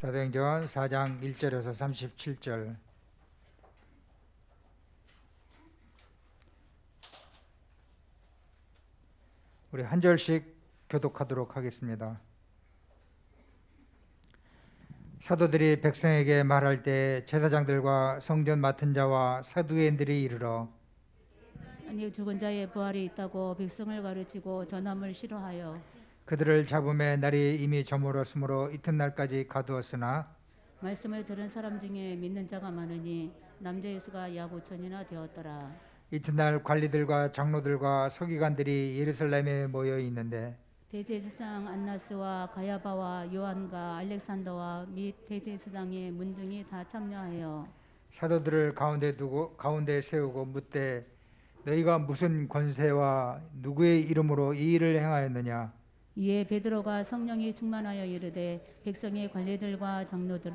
사도행전 4장 1절에서 37절. 우리 한 절씩 교독하도록 하겠습니다. 사도들이 백성에게 말할 때 제사장들과 성전 맡은 자와 사두개인들이 이르러 아니 죽은 자의 부활이 있다고 백성을 가르치고 전함을 싫어하여 그들을 잡음에 날이 이미 저물었으므로 이튿날까지 가두었으나 말씀을 들은 사람 중에 믿는 자가 많으니 남자의 수가 약 5천이나 되었더라. 이튿날 관리들과 장로들과 서기관들이 예루살렘에 모여 있는데 대제사장 안나스와 가야바와 요한과 알렉산더와 및 대제사장의 문중이 다 참여하여 사도들을 가운데 세우고 묻되 너희가 무슨 권세와 누구의 이름으로 이 일을 행하였느냐? 이에 베드로가 성령이 충만하여 이르되 백성의 관리들과 장로들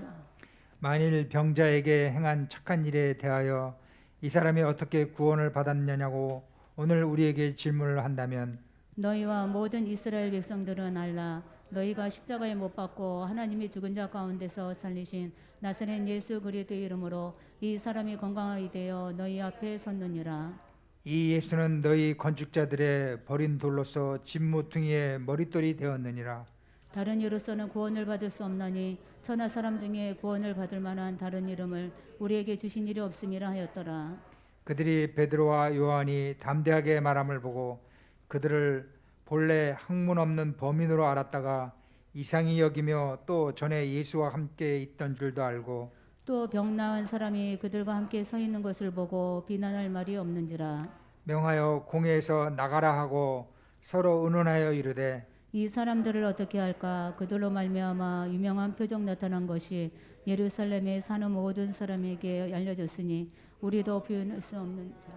만일 병자에게 행한 착한 일에 대하여 이 사람이 어떻게 구원을 받았느냐고 오늘 우리에게 질문을 한다면 너희와 모든 이스라엘 백성들은 알라. 너희가 십자가에 못 박고 하나님이 죽은 자 가운데서 살리신 나사렛 예수 그리스도의 이름으로 이 사람이 건강하게 되어 너희 앞에 섰느니라. 이 예수는 너희 건축자들의 버린 돌로서 집 모퉁이의 머릿돌이 되었느니라. 다른 이로서는 구원을 받을 수 없나니 천하 사람 중에 구원을 받을 만한 다른 이름을 우리에게 주신 일이 없음이라 하였더라. 그들이 베드로와 요한이 담대하게 말함을 보고 그들을 본래 학문 없는 범인으로 알았다가 이상히 여기며 또 전에 예수와 함께 있던 줄도 알고 또 병 나은 사람이 그들과 함께 서 있는 것을 보고 비난할 말이 없는지라. 명하여 공회에서 나가라 하고 서로 의논하여 이르되 이 사람들을 어떻게 할까? 그들로 말미암아 유명한 표적 나타난 것이 예루살렘에 사는 모든 사람에게 알려졌으니 우리도 표현할 수 없는 자.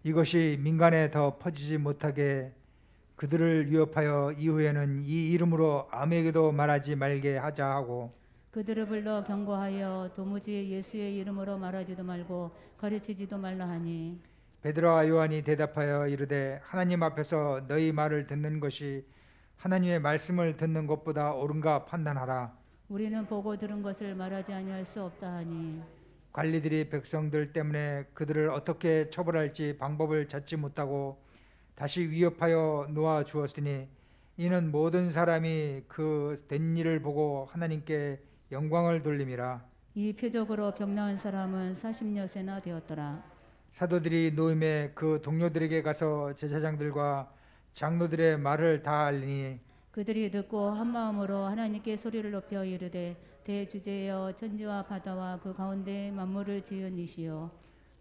이것이 민간에 더 퍼지지 못하게 그들을 위협하여 이후에는 이 이름으로 아무에게도 말하지 말게 하자 하고 그들을 불러 경고하여 도무지 예수의 이름으로 말하지도 말고 가르치지도 말라 하니 베드로와 요한이 대답하여 이르되 하나님 앞에서 너희 말을 듣는 것이 하나님의 말씀을 듣는 것보다 옳은가 판단하라. 우리는 보고 들은 것을 말하지 아니할 수 없다 하니 관리들이 백성들 때문에 그들을 어떻게 처벌할지 방법을 찾지 못하고 다시 위협하여 놓아 주었으니 이는 모든 사람이 그 된 일을 보고 하나님께 영광을 돌림이라. 이 표적으로 병 나은 사람은 40여세나 되었더라. 사도들이 노임에 그 동료들에게 가서 제사장들과 장로들의 말을 다 알리니 그들이 듣고 한 마음으로 하나님께 소리를 높여 이르되 대주제여 천지와 바다와 그 가운데 만물을 지은 이시여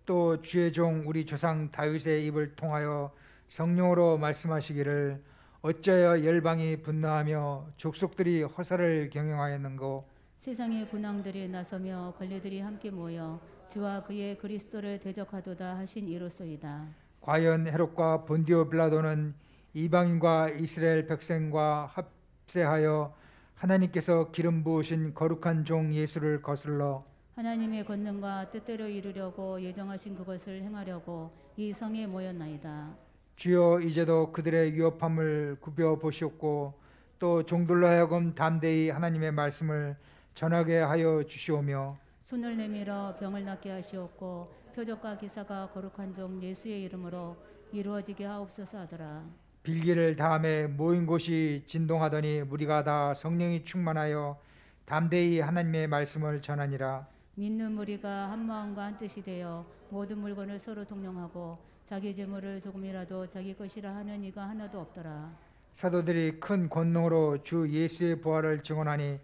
또 주의 종 우리 조상 다윗의 입을 통하여 성령으로 말씀하시기를 어찌하여 열방이 분노하며 족속들이 허사를 경영하였는고 세상의 군왕들이 나서며 관리들이 함께 모여 주와 그의 그리스도를 대적하도다 하신 이로소이다. 과연 헤롯과 본디오 빌라도는 이방인과 이스라엘 백성과 합세하여 하나님께서 기름 부으신 거룩한 종 예수를 거슬러 하나님의 권능과 뜻대로 이루려고 예정하신 그것을 행하려고 이 성에 모였나이다. 주여 이제도 그들의 위협함을 굽혀 보시옵고 또 종들로 하여금 담대히 하나님의 말씀을 전하게 하여 주시오며 손을 내밀어 병을 낫게 하시옵고 표적과 기사가 거룩한 종 예수의 이름으로 이루어지게 하옵소서 하더라. 빌기를 다음에 모인 곳이 진동하더니 무리가 다 성령이 충만하여 담대히 하나님의 말씀을 전하니라. 믿는 무리가 한 마음과 한 뜻이 되어 모든 물건을 서로 동령하고 자기 재물을 조금이라도 자기 것이라 하는 이가 하나도 없더라. 사도들이 큰 권능으로 주 예수의 부활을 증언하니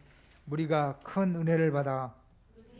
무리가 큰 은혜를 받아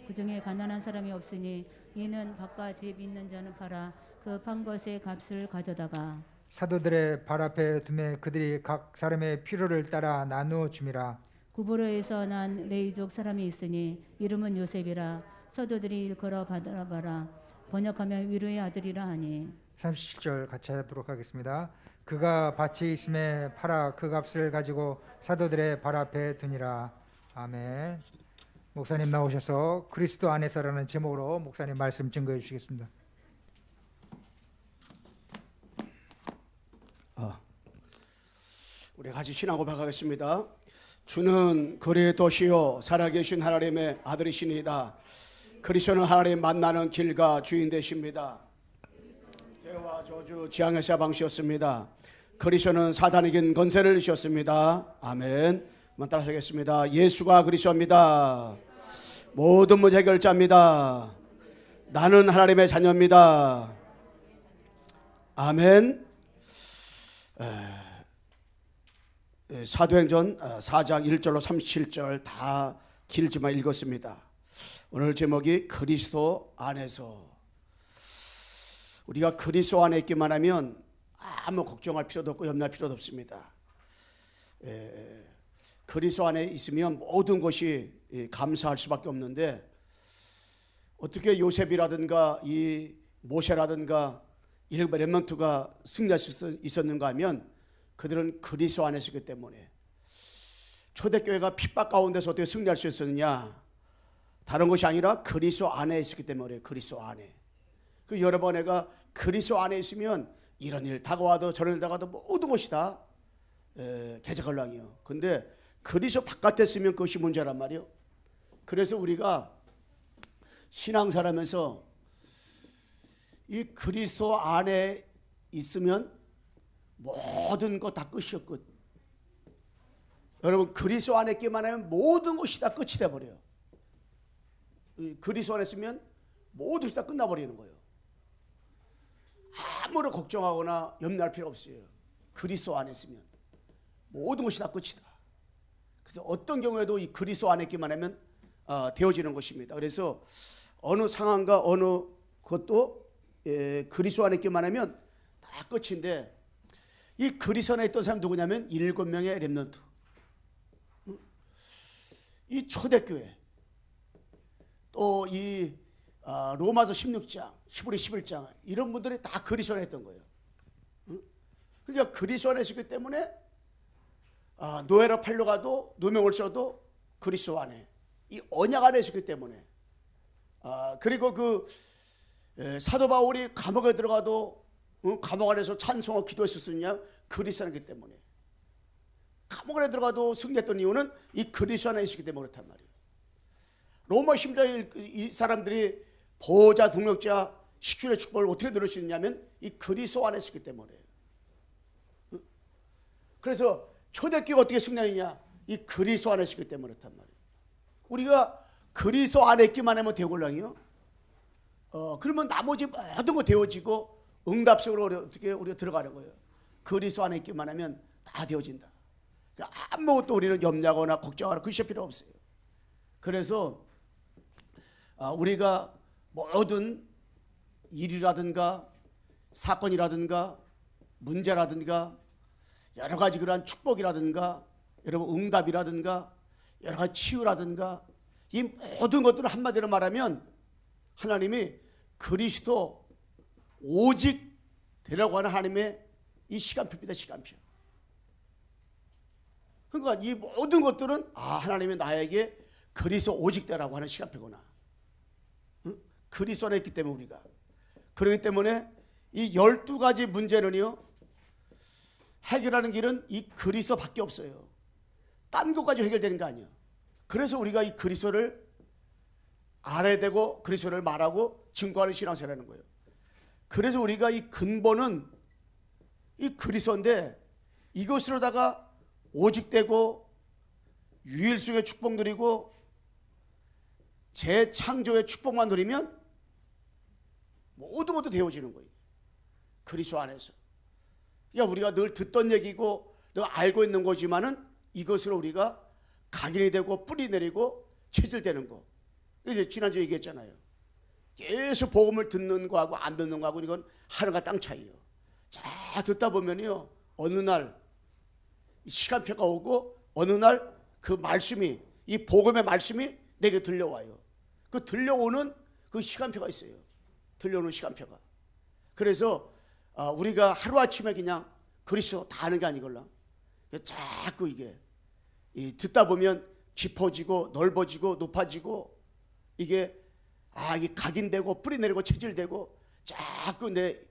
그 중에 가난한 사람이 없으니 이는 밭과 집 있는 자는 팔아 그 판 것의 값을 가져다가 사도들의 발 앞에 두매 그들이 각 사람의 필요를 따라 나누어 줌이라. 구브로에서 난 레이족 사람이 있으니 이름은 요셉이라. 서도들이 일컬어 바라바라 번역하면 위로의 아들이라 하니 37절 같이 하도록 하겠습니다. 그가 밭이 있음에 팔아 그 값을 가지고 사도들의 발 앞에 두니라. 아멘. 목사님 나오셔서 그리스도 안에서라는 제목으로 목사님 말씀 증거해 주시겠습니다. 우리 같이 신앙 고백하겠습니다. 주는 그의 도시요 살아계신 하나님의 아들이시니이다. 그리스도는 하나님 만나는 길과 주인 되십니다. 죄와 저주 지향의 사방시였습니다. 그리스도는 사단에겐 권세를 주셨습니다. 아멘. 한번 따라서 하겠습니다. 예수가 그리스도입니다. 모든 문제 해결자입니다. 나는 하나님의 자녀입니다. 아멘. 사도행전 4장 1절로 37절 다 길지만 읽었습니다. 오늘 제목이 그리스도 안에서. 우리가 그리스도 안에 있기만 하면 아무 걱정할 필요도 없고 염려할 필요도 없습니다. 그리스도 안에 있으면 모든 것이 감사할 수밖에 없는데, 어떻게 요셉이라든가 이 모세라든가 일곱 렘넌트가 승리할 수 있었는가 하면 그들은 그리스도 안에 있었기 때문에. 초대교회가 핍박 가운데서 어떻게 승리할 수 있었느냐? 다른 것이 아니라 그리스도 안에 있었기 때문에. 그리스도 안에. 그 여러분, 내가 그리스도 안에 있으면 이런 일 다가와도 저런 일 다가와도 모든 것이 다 개자걸랑이요. 근데 그리스도 바깥에 있으면 그것이 문제란 말이요. 그래서 우리가 신앙생활하면서 이 그리스도 안에 있으면 모든 것 다 끝이요, 끝. 여러분, 그리스도 안에 있기만 하면 모든 것이 다 끝이 돼버려요. 그리스도 안에 있으면 모든 것이 다 끝나버리는 거예요. 아무런 걱정하거나 염려할 필요 없어요. 그리스도 안에 있으면 모든 것이 다 끝이다. 그래서 어떤 경우에도 이 그리스도 안에 있기만 하면 되어지는 것입니다. 그래서 어느 상황과 어느 것도 그리스도 안에 있기만 하면 다 끝인데, 이 그리스도 안에 있던 사람 누구냐면 7명의 렘넌트, 이 초대교회, 또 이 로마서 16장, 히브리 11장, 이런 분들이 다 그리스도 안에 있던 거예요. 그러니까 그리스도 안에 있기 때문에 노예로 팔려가도 누명을 써도 그리스도 안에, 이 언약 안에 있기 때문에. 그리고 그 사도 바울이 감옥에 들어가도 감옥 안에서 찬송하고 기도했었느냐? 그리스도 안이기 때문에. 감옥 안에 들어가도 승리했던 이유는 이 그리스도 안에 있었기 때문에 그렇단 말이에요. 로마 심장의 이 사람들이 보호자, 동력자, 식주의 축복을 어떻게 들을 수 있냐면 이 그리스도 안에 있었기 때문에. 그래서 초대교회가 어떻게 승리하느냐? 이 그리스도 안에 있었기 때문에 그렇단 말이에요. 우리가 그리스도 안에 있기만 하면 되골랑이요. 그러면 나머지 모든 거 되어지고 응답식으로 어떻게 우리가 들어가는 거예요. 그리스도 안에 있기만 하면 다 되어진다. 그러니까 아무것도 우리는 염려하거나 걱정하거나 그럴 필요 없어요. 그래서 우리가 모든 일이라든가 사건이라든가 문제라든가 여러 가지 그러한 축복이라든가 여러분 응답이라든가 여러 가지 치유라든가 이 모든 것들을 한마디로 말하면 하나님이 그리스도 오직 되라고 하는 하나님의 이 시간표입니다. 시간표. 그러니까 이 모든 것들은 하나님이 나에게 그리스도 오직 되라고 하는 시간표구나. 그리스도 안에 있기 때문에 우리가. 그렇기 때문에 이 12가지 문제는요, 해결하는 길은 이 그리스도밖에 없어요. 딴 것까지 해결되는 거 아니에요. 그래서 우리가 이 그리스도를 알아야 되고 그리스도를 말하고 증거하는 신앙생활하는 거예요. 그래서 우리가 이 근본은 이 그리스도인데, 이것으로다가 오직되고 유일성의 축복 누리고 재창조의 축복만 누리면 모든 것도 되어지는 거예요. 그리스도 안에서. 그러니까 우리가 늘 듣던 얘기고 늘 알고 있는 거지만은 이것으로 우리가 각인이 되고 뿌리 내리고 체질되는 거. 이제 지난주에 얘기했잖아요. 계속 복음을 듣는 거하고 안 듣는 거하고 이건 하늘과 땅 차이예요. 자, 듣다 보면요, 어느 날 시간표가 오고 어느 날 그 말씀이, 이 복음의 말씀이 내게 들려와요. 그 들려오는 그 시간표가 있어요. 들려오는 시간표가. 그래서 우리가 하루아침에 그냥 그리스도 다 아는 게 아니걸라. 자꾸 이게 듣다 보면 깊어지고 넓어지고 높아지고 이게 각인되고 뿌리 내리고 체질되고 자꾸 내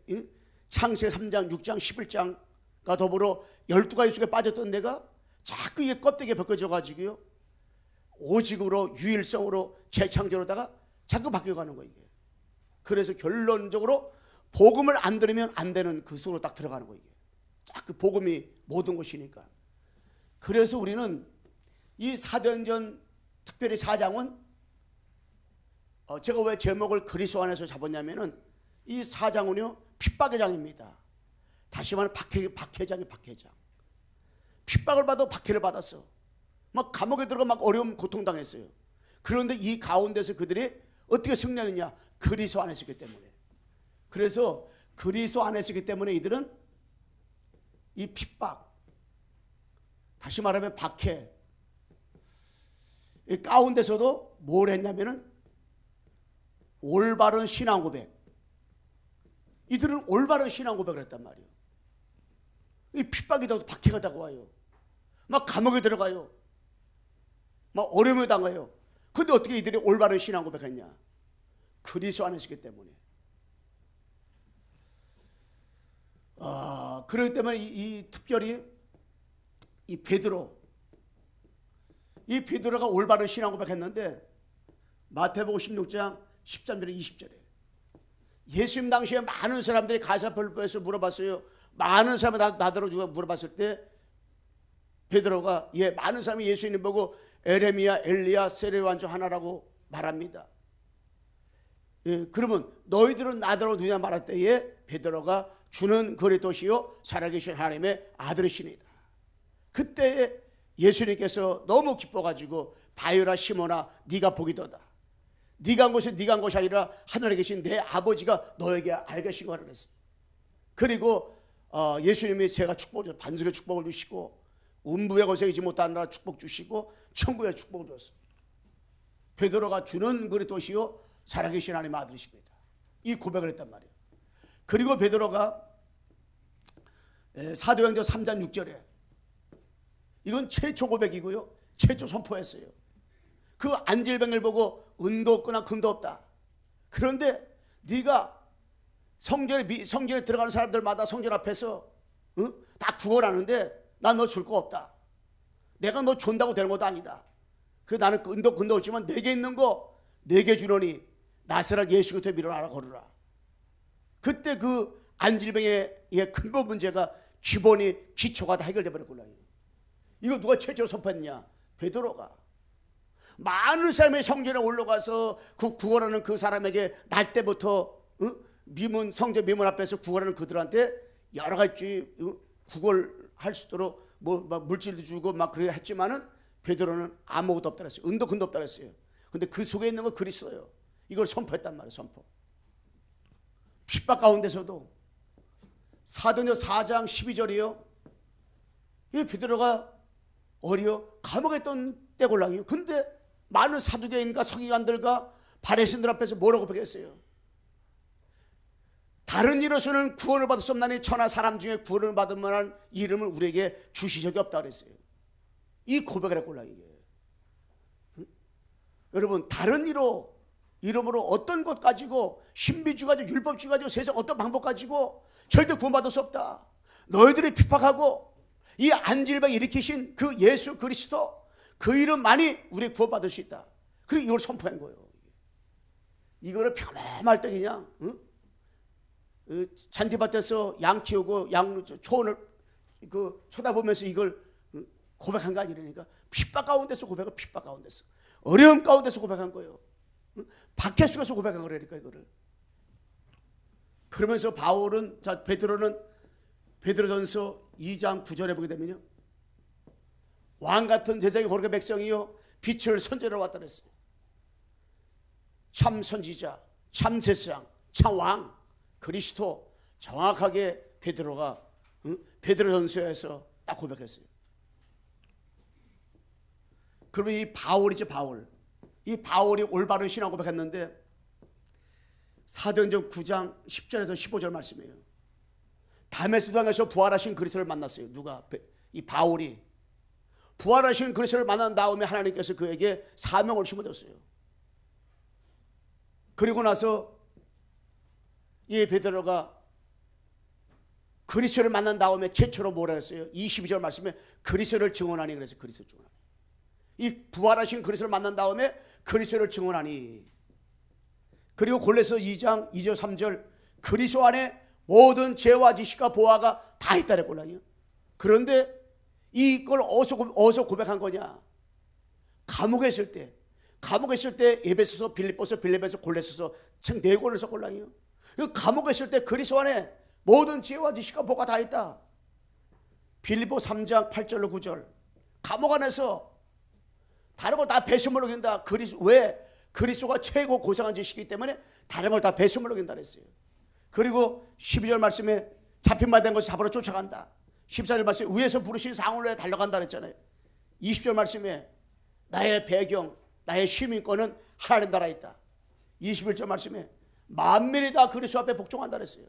창세 3장 6장 11장과 더불어 12가지 속에 빠졌던 내가 자꾸 이게 껍데기가 벗겨져 가지고요, 오직으로 유일성으로 재창조로다가 자꾸 바뀌어가는 거예요. 이게. 그래서 결론적으로 복음을 안 들으면 안 되는 그 속으로 딱 들어가는 거예요. 이게. 자꾸 복음이 모든 것이니까. 그래서 우리는 이 사도행전 특별히 4장은 제가 왜 제목을 그리스도 안에서 잡았냐면은 이 4장은요 핍박의 장입니다. 다시 말하면 박해장이 박해장. 핍박을 받아 박해를 받았어. 막 감옥에 들어가 막 어려움 고통당했어요. 그런데 이 가운데서 그들이 어떻게 승리하느냐? 그리스도 안에 있기 때문에. 그래서 그리스도 안에 있기 때문에 이들은 이 핍박, 다시 말하면 박해, 이 가운데서도 뭘 했냐면은 올바른 신앙 고백. 이들은 올바른 신앙 고백을 했단 말이에요. 이 핍박이 더 박해가 다가와요. 막 감옥에 들어가요. 막 어려움을 당해요. 근데 어떻게 이들이 올바른 신앙 고백했냐? 그리스도 안에 있기 때문에. 그렇기 때문에 이 특별히 이 베드로가 올바른 신앙 고백했는데 마태복음 16장 13절에 20절에 예수님 당시에 많은 사람들이 가사불법에서 물어봤어요. 많은 사람이 나더러 누가 물어봤을 때 베드로가 많은 사람이 예수님 보고 에레미야, 엘리야, 세례요한 중 하나라고 말합니다. 그러면 너희들은 나더러 누냐 말할 때에 베드로가 주는 그리스도시요 살아계신 하나님의 아들이시니다. 그때 예수님께서 너무 기뻐가지고 바요라 시몬아 네가 복이도다. 네가 한 것이 네가 한 것이 아니라 하늘에 계신 내 아버지가 너에게 알게신 거라 그랬어요. 그리고 예수님이 제가 축복을 반석의 축복을 주시고 음부의 것에 이지 못하는 나라 축복 주시고 천국의 축복을 줬어요. 베드로가 주는 그리스도시요 살아계신 하나님의 아들이십니다. 이 고백을 했단 말이에요. 그리고 베드로가 사도행전 3장 6절에 이건 최초 고백이고요. 최초 선포했어요. 그 안질병을 보고 은도 없거나 금도 없다. 그런데 네가 성전에 들어가는 사람들마다 성전 앞에서 다 구걸하는데 난 너 줄 거 없다. 내가 너 준다고 되는 것도 아니다. 나는 은도 금도 없지만 내게 있는 거 내게 주노니 나사렛 예수 그리스도의 이름으로 알아 걸으라. 그때 그 안질병의 근본 문제가 기초가 다 해결돼 버렸구나. 이거 누가 최초로 선포했냐? 베드로가. 많은 사람이 성전에 올라가서 그 구걸하는 그 사람에게 날 때부터 성전 미문 앞에서 구걸하는 그들한테 여러 가지 구걸할 수 있도록 막 물질도 주고 막 그렇게 했지만은 베드로는 아무것도 없다 그랬어요. 은도 근도 없다 그랬어요. 근데 그 속에 있는 건 그리스도예요. 이걸 선포했단 말이에요. 선포. 핍박 가운데서도 사도행전 4장 12절이요. 이 베드로가 감옥에 있던 때골랑이요. 근데 많은 사두개인과 서기관들과 바리새인들 앞에서 뭐라고 고백했어요? 다른 이로서는 구원을 받을 수 없나니 천하 사람 중에 구원을 받을 만한 이름을 우리에게 주신 적이 없다 그랬어요. 이 고백을 했구나 이게. 여러분 다른 이름으로 어떤 것 가지고 신비주 가지고 율법주 가지고 세상 어떤 방법 가지고 절대 구원받을 수 없다. 너희들이 핍박하고 이 안질병 일으키신 그 예수 그리스도 그 이름만이 우리 구원받을 수 있다. 그리고 이걸 선포한 거예요. 이거를 평범할 때 그냥 잔디밭에서 양 키우고 양 초원을 쳐다보면서 이걸 고백한 거 아니라니까. 핍박 가운데서 고백을 핍박 가운데서 어려움 가운데서 고백한 거예요. 박해 속에서 고백한 거라니까 이거를. 그러면서 베드로는 베드로전서 2장 9절에 보게 되면요. 왕 같은 제자의 거룩한 백성이요 빛을 선전하러 왔다 그랬어요. 참 선지자, 참 제사장, 참 왕, 그리스도 정확하게 베드로가 베드로전서에서 딱 고백했어요. 그러면 이 바울이죠 바울. 이 바울이 올바른 신앙 고백했는데 사도행전 9장 10절에서 15절 말씀이에요. 다메섹 도상에서 부활하신 그리스도를 만났어요. 누가? 이 바울이. 부활하신 그리스도를 만난 다음에 하나님께서 그에게 사명을 심어줬어요. 그리고 나서 이 베드로가 그리스도를 만난 다음에 최초로 뭐라 했어요? 22절 말씀에 그리스도를 증언하니 그래서 그리스도를 증언하니. 이 부활하신 그리스도를 만난 다음에 그리스도를 증언하니. 그리고 골로새 2장 2절 3절 그리스도 안에 모든 죄와 지식과 보화가 다 있다래 꼴랑이요. 그런데 이걸 어디서 고백한 거냐? 감옥에 있을 때 에베소서, 빌립보서, 빌립보서, 골로새서 책 4권을 써 꼴랑이요. 감옥에 있을 때 그리스도 안에 모든 지혜와 지식과 보가 다 있다. 빌립보 3장 8절로 9절 감옥 안에서 다른 걸 다 배수물로 여긴다. 왜? 그리스도가 최고 고상한 지식이기 때문에 다른 걸 다 배수물로 여긴다 그랬어요. 그리고 12절 말씀에 잡힌 바 된 것을 잡으러 쫓아간다. 14절 말씀에 위에서 부르신 상으로 달려간다 그랬잖아요. 20절 말씀에 나의 배경, 나의 시민권은 하나님 나라에 있다. 21절 말씀에 만민이 다 그리스도 앞에 복종한다 그랬어요.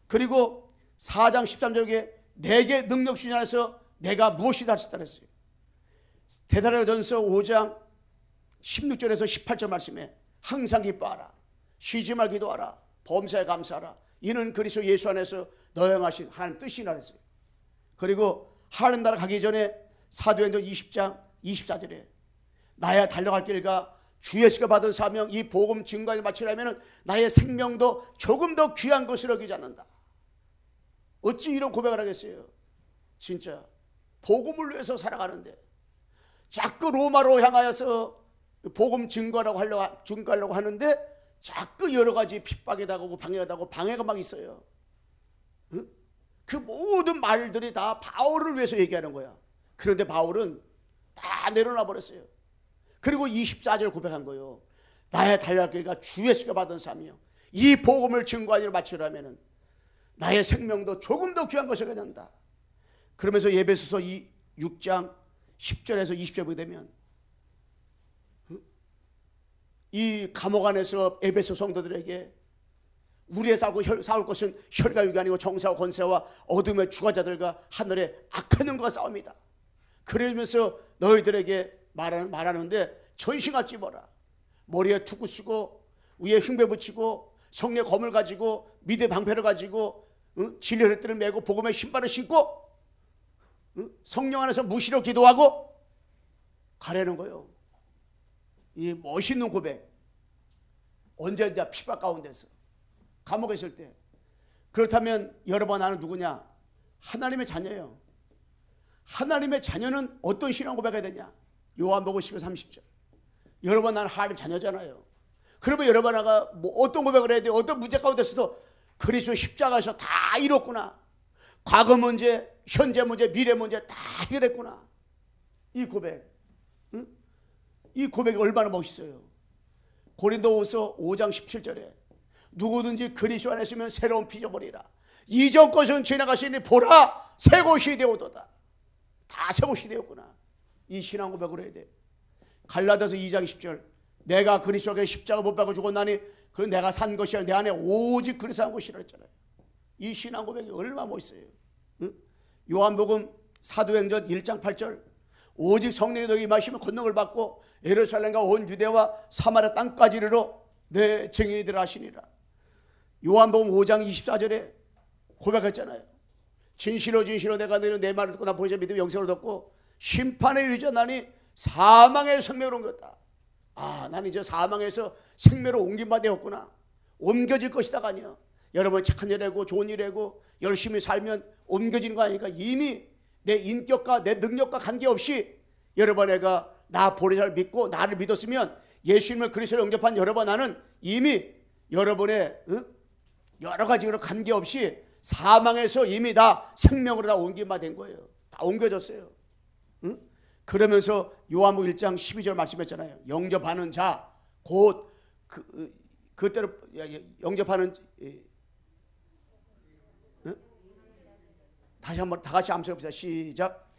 그리고 4장 13절에 내게 능력 주신 안에서 내가 무엇이다 할 수 있다 그랬어요. 데살로니가전서 5장 16절에서 18절 말씀에 항상 기뻐하라, 쉬지 말 기도하라, 범사에 감사하라, 이는 그리스도 예수 안에서 너희 행하신 하나님 뜻이라 그랬어요. 그리고 하나님 나라 가기 전에 사도행전 20장 24절에 나야 달려갈 길과 주 예수가 받은 사명 이 복음 증거에 마치려면 나의 생명도 조금 더 귀한 것으로 여기지 않는다. 어찌 이런 고백을 하겠어요? 진짜 복음을 위해서 살아가는데 자꾸 로마로 향하여서 복음 증거하려고 하는데 자꾸 여러 가지 핍박이 당하고 방해가 당하고 방해가 막 있어요. 응? 그 모든 말들이 다 바울을 위해서 얘기하는 거야. 그런데 바울은 다 내려놔 버렸어요. 그리고 24절 고백한 거예요. 나의 달려갈 길과 주 예수가 받은 사명 이 복음을 증거하기를 마치려면 나의 생명도 조금 더 귀한 것을 갖는다. 그러면서 에베소서 6장 10절에서 20절 보게 되면 이 감옥 안에서 에베소 성도들에게 우리의 싸울 것은 혈과 육이 아니고 정사와 권세와 어둠의 주관자들과 하늘의 악한 영과 싸웁니다. 그러면서 너희들에게 말하는데 전신같이 입어라. 머리에 투구 쓰고 위에 흉배 붙이고 성령의 검을 가지고 믿음의 방패를 가지고 진리의 뜰을 메고 복음의 신발을 신고 성령 안에서 무시로 기도하고 가라는 거예요. 이 멋있는 고백. 언제 이제 핍박 가운데서 감옥에 있을 때. 그렇다면 여러분 나는 누구냐? 하나님의 자녀예요. 하나님의 자녀는 어떤 신앙 고백해야 되냐? 요한복음 10장 30절. 여러분 나는 하나님 자녀잖아요. 그러면 여러분 나가 뭐 어떤 고백을 해야 돼요? 어떤 문제 가운데서도 그리스도 십자가에서 다 이뤘구나. 과거 문제, 현재 문제, 미래 문제 다 해결했구나. 이 고백. 응? 이 고백이 얼마나 멋있어요. 고린도후서 5장 17절에 누구든지 그리스도 안에 있으면 새로운 피조물이라. 이전 것은 지나가시니 보라 새 것이 되었도다. 다 새 것이 되었구나. 이 신앙 고백을 해야 돼. 갈라디아서 2장 20절 내가 그리스도에게 십자가 못 박아 죽었나니 그 내가 산 것이 아니라 내 안에 오직 그리스도 한 것이라 했잖아요. 이 신앙 고백이 얼마나 멋있어요. 응? 요한복음 사도행전 1장 8절 오직 성령이 너희 임하시면 권능을 받고 예루살렘과 온 유대와 사마리아 땅까지 이르러 내 증인이 되라 하시니라. 요한복음 5장 24절에 고백했잖아요. 진실로 내가 너희는 내 말을 듣고 나 보이자 믿으면 영생을 얻고 심판에 이르자나니 사망의 생명으로 옮겼다. 아, 나는 이제 사망에서 생명으로 옮김바 되었구나. 옮겨질 것이다가 아니야. 여러분 착한 일 하고 좋은 일 하고 열심히 살면 옮겨지는 거 아니니까 이미 내 인격과 내 능력과 관계없이 여러분 내가 나 보내자를 믿고 나를 믿었으면 예수님을 그리스도로 영접한 여러분 나는 이미 여러분의 여러 가지로 관계없이 사망에서 이미 다 생명으로 다 옮김바 된 거예요. 다 옮겨졌어요. 응? 그러면서 요한복음 1장 12절 말씀했잖아요. 영접하는 자 곧 그때로 영접하는 다시 한번 다 같이 암송해봅시다. 시작.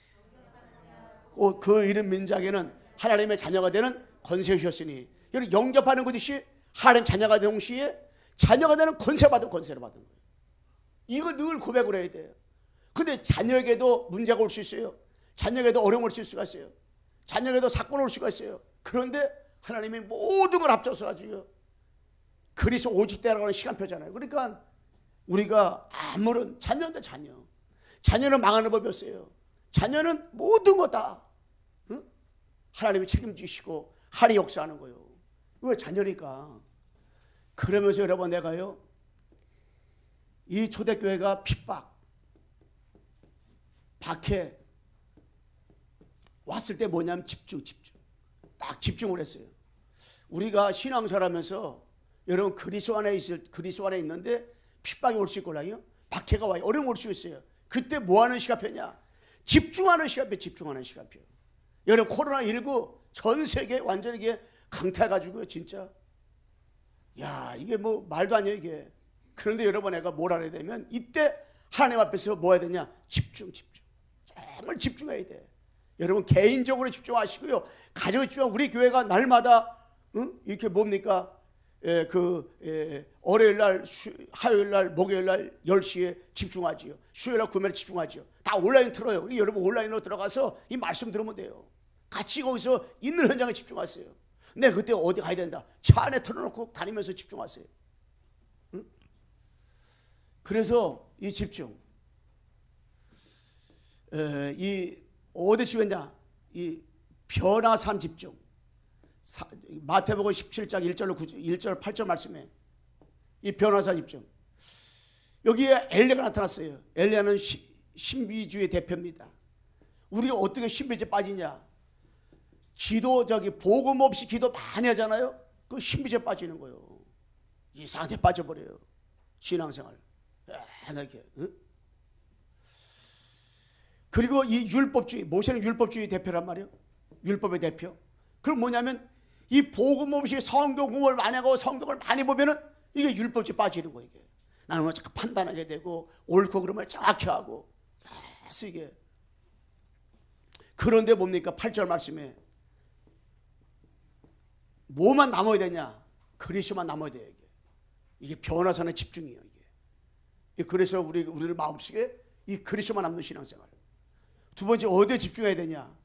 그 이름 민족에게는 하나님의 자녀가 되는 권세 주셨으니 여러분 영접하는 것이 하나님 자녀가 되는 동시에 자녀가 되는 권세를 받은 거예요. 이거 늘 고백을 해야 돼요. 근데 자녀에게도 문제가 올 수 있어요. 자녀에게도 어려움이 올 수가 있어요. 자녀에게도 사건이 올 수가 있어요. 그런데 하나님이 모든 걸 합쳐서 가지고 그리스도 오직대라고 하는 시간표잖아요. 그러니까 우리가 아무런 자녀인데 자녀는 망하는 법이 없어요. 자녀는 모든 거 다 하나님이 책임지시고 하나님 역사하는 거예요. 왜 자녀니까. 그러면서 여러분 내가요 이 초대교회가 핍박 박해 왔을 때 뭐냐면 집중 딱 집중을 했어요. 우리가 신앙생활하면서 여러분 그리스도 안에 있는데 핍박이 올 수 있거든요. 박해가 와요. 어려움이 올 수 있어요. 그때 뭐 하는 시간표냐? 집중하는 시간표. 여러분 코로나19 전 세계 완전히 이게 강타해가지고요. 진짜 야 이게 뭐 말도 안 해요 이게. 그런데 여러분 내가 뭘 알아야 되면 이때 하나님 앞에서 뭐 해야 되냐? 집중. 정말 집중해야 돼. 여러분 개인적으로 집중하시고요. 가정에 집중하고 우리 교회가 날마다 이렇게 뭡니까? 월요일 날, 화요일 날, 목요일 날 10시에 집중하지요. 수요일 날, 금요일 집중하지요. 다 온라인 틀어요. 여러분 온라인으로 들어가서 이 말씀 들으면 돼요. 같이 거기서 있는 현장에 집중하세요. 내 그때 어디 가야 된다. 차 안에 틀어놓고 다니면서 집중하세요. 그래서 이 집중, 이 어디 집중했냐? 이 변화산 집중. 마태복음 17장 1절 8절 말씀에 이 변화산 집중. 여기에 엘리야가 나타났어요. 엘리야는 신비주의 대표입니다. 우리가 어떻게 신비주의에 빠지냐? 복음 없이 기도 많이 하잖아요. 그 신비주의에 빠지는 거예요. 이상하게 빠져버려요. 신앙생활. 이렇게. 그리고 이 율법주의, 모세는 율법주의 대표란 말이에요. 율법의 대표. 그럼 뭐냐면 이 복음 없이 성경 공부를 많이 하고 성경을 많이 보면은 이게 율법주의 빠지는 거예요. 이게. 나는 뭐 자꾸 판단하게 되고 옳고 그름을 정확히 하고 계속 이게. 그런데 뭡니까? 8절 말씀에 뭐만 남아야 되냐? 그리스도만 남아야 돼요. 이게 변화산의 집중이에요. 이게. 그래서 우리를 마음속에 이 그리스도만 남는 신앙생활. 두 번째 어디에 집중해야 되냐?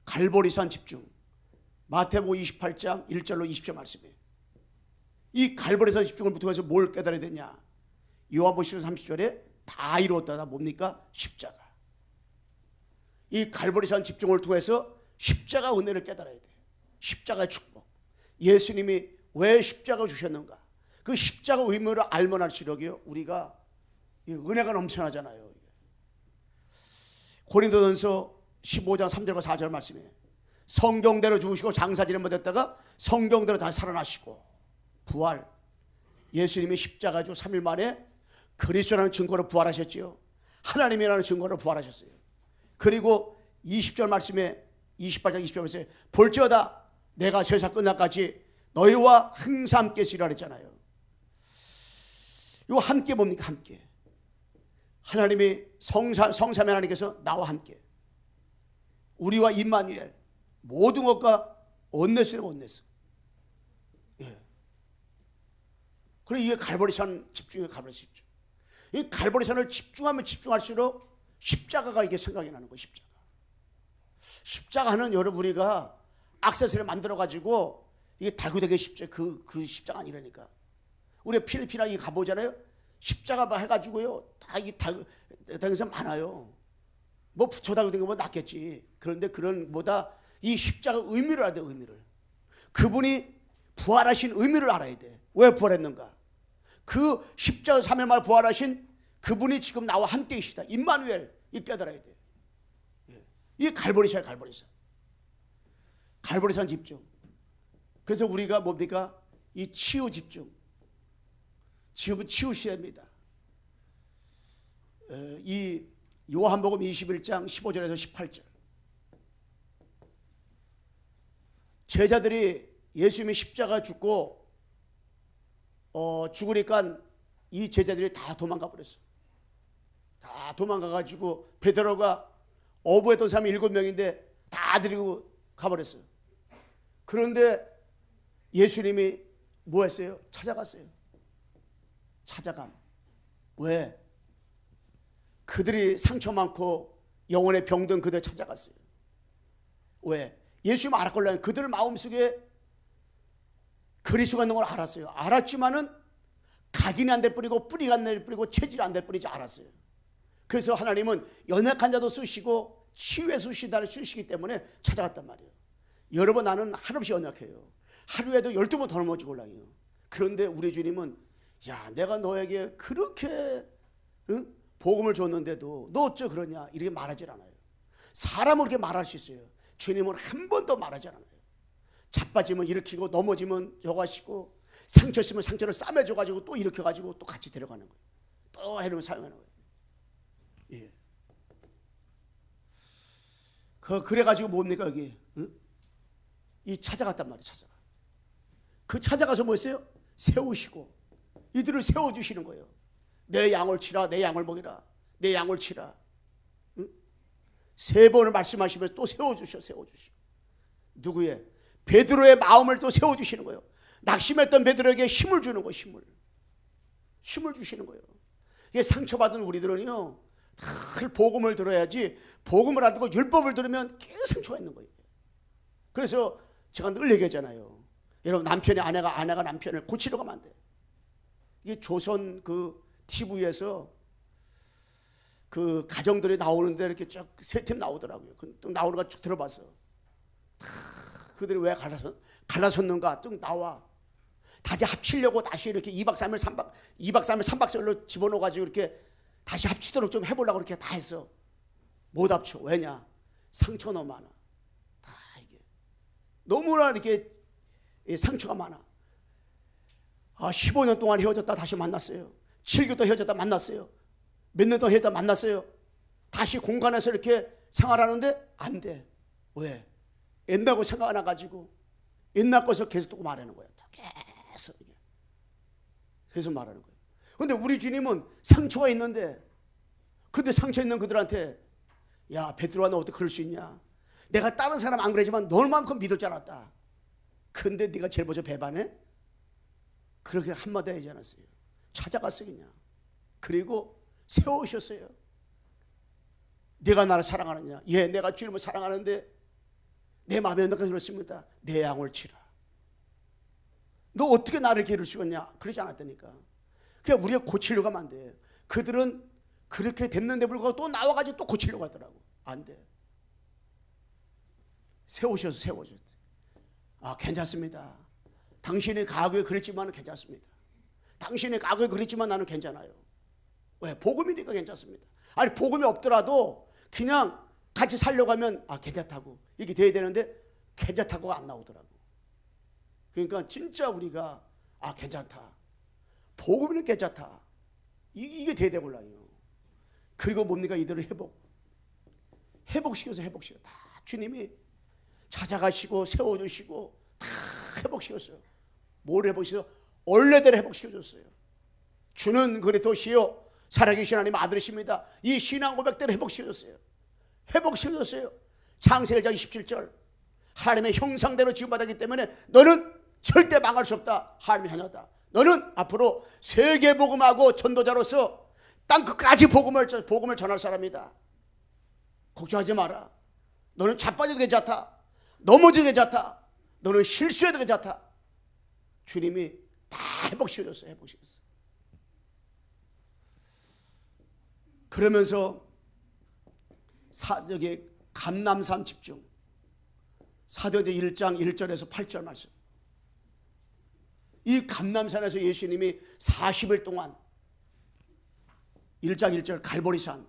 갈보리산 집중. 마태복음 28장 1절로 20절 말씀에 이 갈보리산 집중을 통해서 뭘 깨달아야 되냐? 요한복음 30절에 다 이루었다. 뭡니까? 십자가. 이 갈보리산 집중을 통해서 십자가 은혜를 깨달아야 돼. 십자가의 축복. 예수님이 왜 십자가 주셨는가? 그 십자가 의미를 알면 할수록요 우리가 은혜가 넘쳐나잖아요. 고린도전서 15장 3절과 4절 말씀에 성경대로 죽으시고 장사지를 못했다가 성경대로 다시 살아나시고 부활. 예수님이 십자가 주 3일 만에 그리스도라는 증거로 부활하셨지요. 하나님이라는 증거로 부활하셨어요. 그리고 20절 말씀에 28장 20절 말씀에 볼지어다 내가 세상 끝날까지 너희와 항상 함께 있으리라 그랬잖아요. 이거 함께 뭡니까? 함께. 하나님이 성삼위 하나님께서 나와 함께 우리와 임마누엘 모든 것과 온내스는 온내스. 예. 그래 이게 갈보리산 집중이에요. 갈보리산 집중. 이 갈보리산을 집중하면 집중할수록 십자가가 이게 생각이 나는 거예요. 십자가는 여러분 우리가 액세서리를 만들어 가지고 이게 달고 되게 쉽죠. 그 십자가 아니라니까. 우리가 필리핀에 가보잖아요. 십자가 해가지고요 다 이게 달고서 많아요. 뭐 붙여달고 된 거보다 낫겠지. 그런데 그런 보다 이 십자가 의미를 알아야 돼. 의미를. 그분이 부활하신 의미를 알아야 돼. 왜 부활했는가? 그 십자가 3일 만에 부활하신 그분이 지금 나와 함께 계시다. 임마누엘 이 깨달아야 돼. 이 갈보리산이야. 갈보리산 집중. 그래서 우리가 뭡니까? 이 치유 집중. 치유 시대입니다. 이 요한복음 21장 15절에서 18절. 제자들이 예수님이 십자가 죽고 죽으니까 이 제자들이 다 도망가 버렸어. 다 도망가 가지고 베드로가 어부했던 사람이 7명인데 다 데리고 가버렸어요. 그런데 예수님이 뭐 했어요? 찾아갔어요. 찾아감. 왜? 그들이 상처 많고 영혼에 병든 그들 찾아갔어요. 왜? 예수님 알았걸요. 그들 마음속에 그리스도가 있는 걸 알았어요. 알았지만은 각인이 안 될 뿐이고 뿌리가 안 될 뿐이고 체질이 안 될 뿐이지 알았어요. 그래서 하나님은 연약한 자도 쓰시고 치유해 주시다를 쓰시기 때문에 찾아갔단 말이에요. 여러분, 나는 한없이 연약해요. 하루에도 12번 더 넘어지고 올라요. 그런데 우리 주님은 야, 내가 너에게 그렇게 복음을 줬는데도 너 어쩌 그러냐 이렇게 말하질 않아요. 사람은 그렇게 말할 수 있어요. 주님은 한 번도 말하지 않아요. 자빠지면 일으키고 넘어지면 저가시고 상처 있으면 상처를 싸매줘가지고 또 일으켜가지고 또 같이 데려가는 거예요. 또 해놓으면 사용하는 거예요. 예. 그래가지고 뭡니까 여기? 이 찾아갔단 말이에요. 찾아가. 그 찾아가서 뭐 했어요? 세우시고 이들을 세워주시는 거예요. 내 양을 치라, 내 양을 먹이라, 내 양을 치라. 세 번을 말씀하시면서 또 세워주셔. 누구의? 베드로의 마음을 또 세워주시는 거예요. 낙심했던 베드로에게 힘을 주는 거예요. 힘을 주시는 거예요. 이게 상처받은 우리들은요, 늘 복음을 들어야지, 복음을 안 듣고 율법을 들으면 계속 상처가 있는 거예요. 그래서 제가 늘 얘기하잖아요. 여러분, 아내가 남편을 고치려고 하면 안 돼. 이게 조선 그 TV에서 그 가정들이 나오는데 이렇게 쭉 세 팀 나오더라고요. 또 나오는 거 쭉 들어봤어. 그들이 왜 갈라섰는가 쭉 나와. 다시 합치려고 다시 이렇게 2박 3일 3박 4일로 집어넣어가지고 이렇게 다시 합치도록 좀 해보려고 이렇게 다 했어. 못 합쳐. 왜냐? 상처가 너무 많아. 다 이게 너무나 이렇게 상처가 많아. 15년 동안 헤어졌다 다시 만났어요. 7개월 동안 헤어졌다 만났어요. 몇 년 동안 헤어졌다 만났어요. 다시 공간에서 이렇게 생활하는데 안 돼. 왜? 옛날 거 생각 안 해가지고 옛날 것을 계속 또 말하는 거야. 계속. 계속 말하는 거예요. 그런데 우리 주님은 상처가 있는데, 근데 상처 있는 그들한테 야, 베드로가 너 어떻게 그럴 수 있냐? 내가 다른 사람 안 그러지만 너만큼 믿을 줄 알았다. 근데 네가 제일 먼저 배반해? 그렇게 한마디 하지 않았어요. 찾아갔어요 그냥. 그리고 세우셨어요. 네가 나를 사랑하느냐? 예, 내가 주님을 사랑하는데 내 마음에 언제까지 그렇습니다. 내 양을 치라. 너 어떻게 나를 기를 수겠냐? 그러지 않았다니까. 그냥 우리가 고치려고 하면 안 돼. 그들은 그렇게 됐는데 불구하고 또 나와가지고 또 고치려고 하더라고. 안 돼. 세우셨어. 아, 괜찮습니다. 당신의 과거에 그랬지만 괜찮습니다. 당신의 과거에 그랬지만 나는 괜찮아요. 왜? 복음이니까 괜찮습니다. 아니, 복음이 없더라도 그냥 같이 살려고 하면 아, 괜찮다고 이렇게 돼야 되는데 괜찮다고가 안 나오더라고. 그러니까 진짜 우리가 아, 괜찮다. 복음은 괜찮다. 이게 돼야 되고라요. 그리고 뭡니까? 이들을 회복시켜서 다 주님이 찾아가시고 세워주시고 다 회복시켰어요. 뭘 회복시켰어요? 원래대로 회복시켜줬어요. 주는 그리스도시요 살아계신 하나님 아들이십니다. 이 신앙 고백대로 회복시켜줬어요. 창세기 1장 27절 하나님의 형상대로 지음받았기 때문에 너는 절대 망할 수 없다. 하나님의 자녀다. 너는 앞으로 세계복음하고 전도자로서 땅 끝까지 복음을 전할 사람이다. 걱정하지 마라. 너는 자빠져도 괜찮다. 넘어져도 괜찮다. 너는 실수해도 괜찮다. 주님이 다 회복시켜줬어요. 그러면서 여기 감람산 집중 사도행전 1장 1절에서 8절 말씀. 이 감람산에서 예수님이 40일 동안 1장 1절 갈보리산,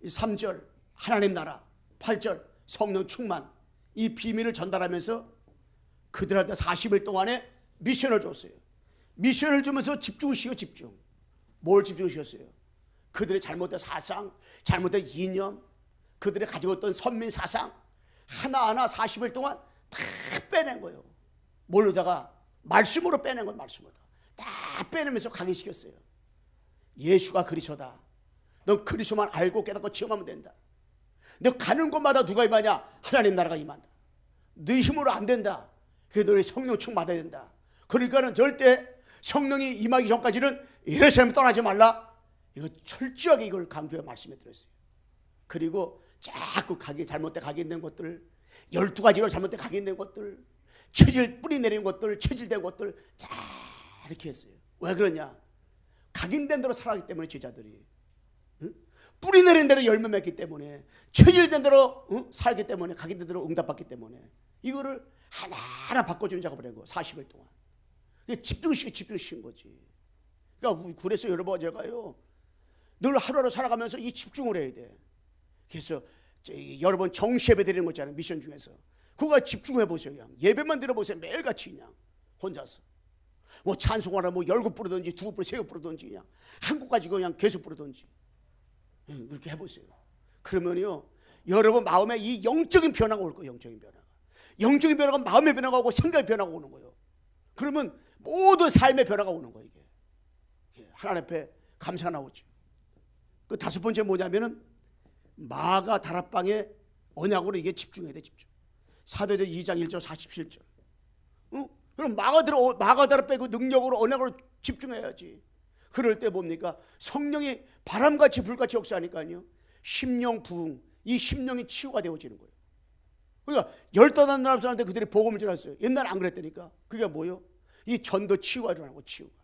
3절 하나님 나라, 8절 성령 충만, 이 비밀을 전달하면서 그들한테 40일 동안에 미션을 줬어요. 미션을 주면서 집중. 뭘 집중시켰어요? 그들의 잘못된 사상, 잘못된 이념, 그들이 가지고 있던 선민 사상 하나하나 40일 동안 다 빼낸 거예요. 뭘로다가? 말씀으로 빼낸 건 말씀으로 다 빼내면서 강의시켰어요. 예수가 그리스도다. 너 그리스도만 알고 깨닫고 체험하면 된다. 너 가는 곳마다 누가 임하냐? 하나님 나라가 임한다. 네 힘으로 안 된다. 그래도 너희 성령 충만해야 된다. 그러니까는 절대 성령이 임하기 전까지는 예루살렘 떠나지 말라. 이거 철저하게 이걸 강조해 말씀해 드렸어요. 그리고 자꾸 잘못된 가게 있는 것들, 12가지로 잘못된 가게 있는 것들, 체질 뿌리 내리는 것들, 체질된 것들 자 이렇게 했어요. 왜 그러냐? 각인된 대로 살아가기 때문에 제자들이. 응? 뿌리 내린 대로 열매 맺기 때문에, 체질된 대로 살기 때문에, 각인된 대로 응답받기 때문에 이거를 하나하나 바꿔주는 작업을 한 거 40일 동안. 집중시킨 거지. 그러니까 그래서 여러분 제가요 늘 하루하루 살아가면서 이 집중을 해야 돼. 그래서 여러분 정시예배 드리는 거 있잖아요. 미션 중에서 그거 집중해 보세요. 그냥 예배만 들어보세요. 매일같이 그냥 혼자서 뭐 찬송하나 뭐 10곡 부르든지 2곡 부르든지 3곡 부르든지 그냥 한 곡 가지고 그냥 계속 부르든지 그렇게 해보세요. 그러면요 여러분 마음에 이 영적인 변화가 올 거예요. 영적인 변화가 마음의 변화가 오고 생각의 변화가 오는 거예요. 그러면 모든 삶의 변화가 오는 거예요. 이게 하나님 앞에 감사가 나오죠. 그 5번째 뭐냐면은 마가 다락방의 언약으로 이게 집중해야 돼. 집중. 사도행전 2장 1절 47절. 그럼 마가 다락방의 그 능력으로 언약으로 집중해야지. 그럴 때 뭡니까? 성령이 바람같이 불같이 역사하니까요. 심령 부흥, 이 심령이 치유가 되어지는 거예요. 그러니까 15나라 사람한테 그들이 복음을 전했어요. 옛날에 안 그랬다니까. 그게 뭐예요? 이 전도 치유가 일어나고 치유가.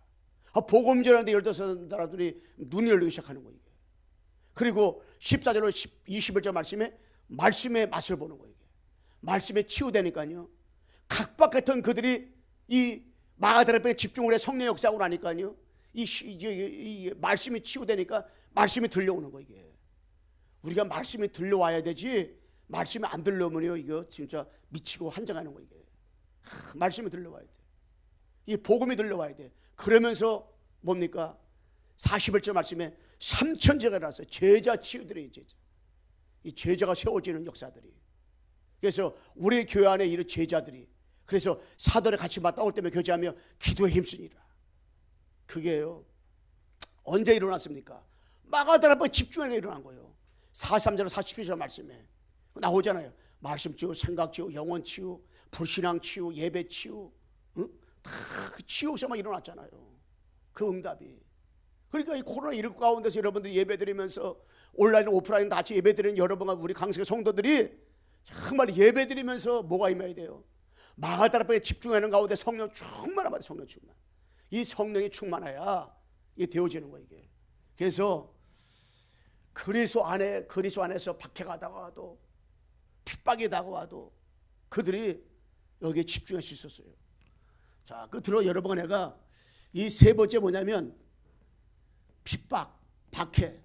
복음 전하는데 15나라들이 눈이 열리기 시작하는 거예요. 그리고 14절로 21절 말씀에 말씀의 맛을 보는 거예요. 말씀에 치유되니까요. 각박했던 그들이 이 마가다락방에 집중을 해 성령 역사하고 나니까요. 이 말씀이 치유되니까 말씀이 들려오는 거예요. 이게. 우리가 말씀이 들려와야 되지 말씀이 안 들려오면요 이거 진짜 미치고 환장하는 거예요. 이게. 말씀이 들려와야 돼. 이 복음이 들려와야 돼. 그러면서 뭡니까? 41절 말씀에 3천제가 일어났어요. 제자 치유들이 제자. 이 제자가 세워지는 역사들이. 그래서 우리 교회 안에 이런 제자들이 그래서 사도를 같이 맞다올 때면 교제하며 기도에 힘쓰니라. 그게요. 언제 일어났습니까? 마가다락방에 집중하게 일어난 거예요. 43절 47절 말씀에 나오잖아요. 말씀 치유, 생각 치유, 영혼 치유, 불신앙 치유, 예배 치유, 다 그 치유서만 일어났잖아요. 그 응답이. 그러니까 이 코로나19 가운데서 여러분들이 예배드리면서 온라인 오프라인 같이 예배드리는 여러분과 우리 강석의 성도들이 정말 예배드리면서 뭐가 임해야 돼요? 마가다락방에 집중하는 가운데 성령 충만하면 돼. 성령 충만. 이 성령이 충만해야 이게 되어지는 거예요. 이게. 그래서 그리스도 안에서 박해가 다가와도 핍박이 다가와도 그들이 여기에 집중할 수 있었어요. 자, 끝으로 여러분 내가 이 세 번째 뭐냐면 핍박, 박해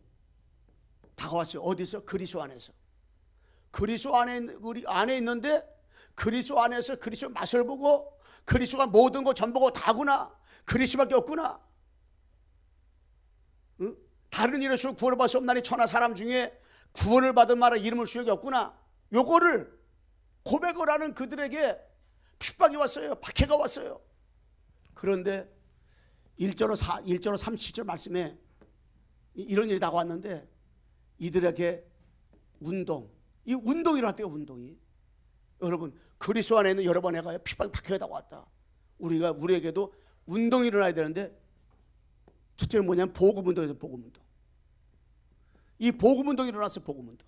다가왔어요. 어디서? 그리스도 안에서. 그리스도 안에 있는데 그리스도 안에서 그리스도 맛을 보고 그리스도가 모든 거 전부고 다구나. 그리스도밖에 없구나. 응? 다른 이름으로 구원을 받을 수 없나니 천하 사람 중에 구원을 받은 말에 이름을 수역이 없구나. 요거를 고백을 하는 그들에게 핍박이 왔어요. 박해가 왔어요. 그런데 1절로 37절 말씀에 이런 일이 다가왔는데 이들에게 이 운동이 일어났대요. 운동이. 여러분 그리스도 안에 있는 여러분 애가 핍박이 박해가 다가왔다. 우리에게도 운동이 일어나야 되는데 첫째는 뭐냐면 복음운동에서 복음운동. 이 복음운동이 일어났어요. 복음운동.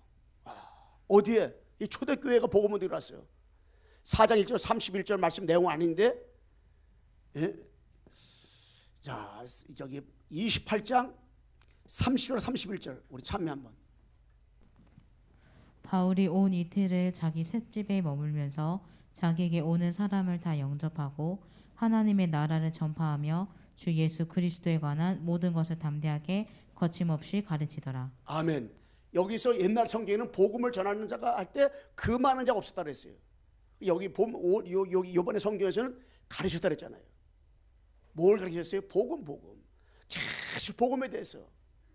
어디에? 이 초대교회가 복음운동이 일어났어요. 4장 1절 31절 말씀 내용 아닌데 예? 자 저기 28장 30절 31절 우리 참여 한번. 바울이 온 이틀을 자기 셋집에 머물면서 자기에게 오는 사람을 다 영접하고 하나님의 나라를 전파하며 주 예수 그리스도에 관한 모든 것을 담대하게 거침없이 가르치더라. 아멘. 여기서 옛날 성경에는 복음을 전하는 자가 할 때 그 많은 자가 없었다 그랬어요. 여기 이번에 성경에서는 가르쳤다 그랬잖아요. 뭘 가르쳤어요? 복음. 계속 복음에 대해서.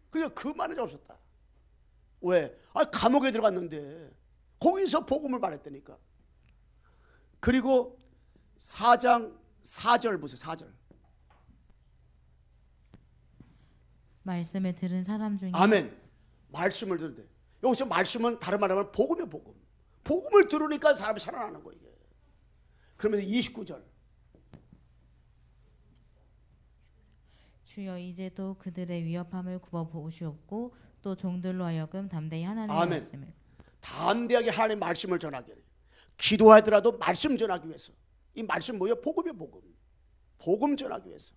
그러니까 그 많은 자가 없었다. 왜? 감옥에 들어갔는데 거기서 복음을 말했다니까. 그리고 4장 4절 보세요. 4절. 말씀을 들은 사람 중에 아멘. 말씀을 듣는데 여기서 말씀은 다른 말로 하면 복음이에요. 복음을 들으니까 사람이 살아나는 거예요. 그러면서 29절. 주여 이제도 그들의 위협함을 굽어보시옵고 또 종들로 하여금 담대히 하나님의 아멘. 말씀을 담대하게 하나님의 말씀을 전하게 해요. 기도하더라도 말씀 전하기 위해서. 이 말씀 뭐예요? 복음이에요. 복음 전하기 위해서.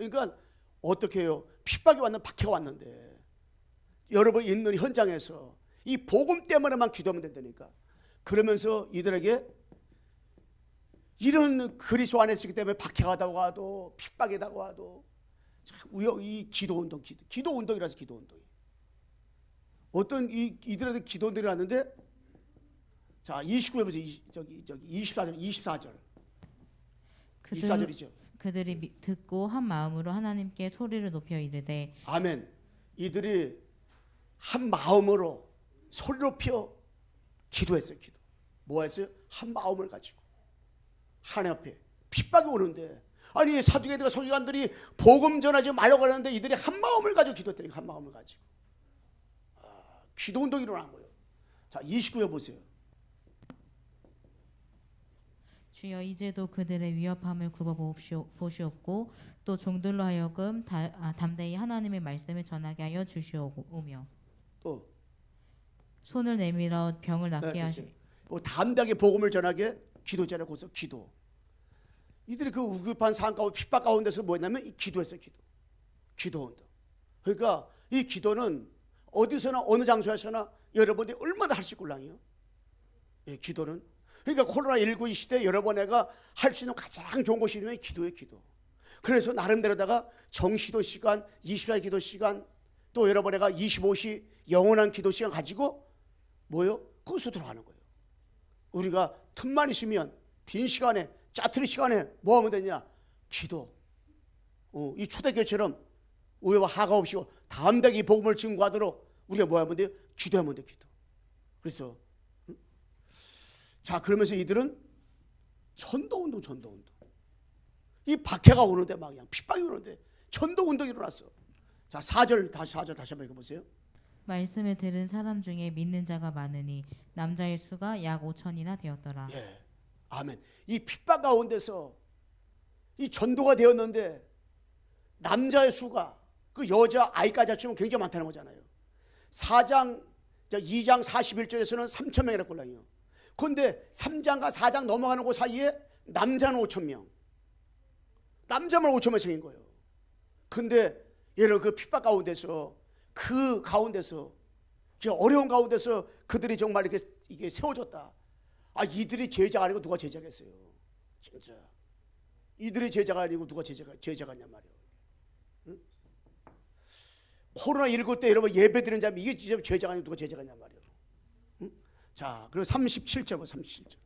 그러니까 어떻게 해요? 핍박이 왔는 박해가 왔는데 여러분 있는 현장에서 이 복음 때문에만 기도하면 된다니까. 그러면서 이들에게 이런 그리스도 안에 있기 때문에 박해가다고 하도 핍박이라고 하도 이 기도운동, 기도운동이라서 기도운동이. 어떤 이들한테 기도운동이 왔는데, 자 29절에서 24절 24절이죠. 그들이 듣고 한 마음으로 하나님께 소리를 높여 이르되 아멘. 이들이 한 마음으로 소리 높여 기도했어요. 기도. 뭐 했어요? 한 마음을 가지고 하나님 앞에 핍박이 오는데, 아니 사두개인들과 서기관들이 복음 전하지 말라고 하는데 이들이 한 마음을 가지고 기도했다니까. 한 마음을 가지고 기도운동이 일어난 거예요. 자 29절 보세요. 주여 이제도 그들의 위협함을 굽어 보시옵고 또 종들로 하여금 담대히 하나님의 말씀을 전하게 하여 주시오며 또 손을 내밀어 병을 낫게 하시. 담대하게 복음을 전하게 기도자를 고서 기도. 이들이 그 우급한 상황 가운데 핍박 가운데서 뭐였냐면 이 기도했어요. 기도운동. 그러니까 이 기도는 어디서나 어느 장소에서나 여러분이 얼마나 할 수 있을랑이요. 예, 기도는. 그러니까 코로나19 이 시대에 여러분에가 할 수 있는 가장 좋은 것이 있으면 기도예요. 기도. 그래서 나름대로다가 정시도 시간, 24시 기도 시간, 또 여러분에가 25시 영원한 기도 시간 가지고 뭐요? 그것으로 들어가는 거예요. 우리가 틈만 있으면 빈 시간에 짜투리 시간에 뭐 하면 되냐? 기도. 이 초대교회처럼 우애와 하가 없이 담대히 복음을 증거하도록 우리가 뭐 하면 돼요? 기도하면 돼요. 기도. 그래서 자 그러면서 이들은 전도운동. 이 박해가 오는데 막 그냥 핍박이 오는데 전도운동이 일어났어. 자 4절 다시 한번 읽어보세요. 말씀을 들은 사람 중에 믿는 자가 많으니 남자의 수가 약 5천이나 되었더라. 예, 아멘. 이 핍박 가운데서 이 전도가 되었는데 남자의 수가 그 여자 아이까지 합치면 굉장히 많다는 거잖아요. 2장 41절에서는 3천 명이라고 꼴랑이요. 그런데 3장과 4장 넘어가는 그 사이에 남자는 5천 명, 남자만 5천 명인 거예요. 근데 여러분 그 핍박 가운데서 그 가운데서 어려운 가운데서 그들이 정말 이게 세워졌다. 아 이들이 제자가 아니고 누가 제자겠어요? 진짜 이들이 제자가 아니고 누가 제자가냐 말이에요. 응? 코로나19 때 여러분 예배 드리는 자면 이게 진짜 제자가 아니고 누가 제자가냐 말이에요. 응? 자 그리고 37절 37절.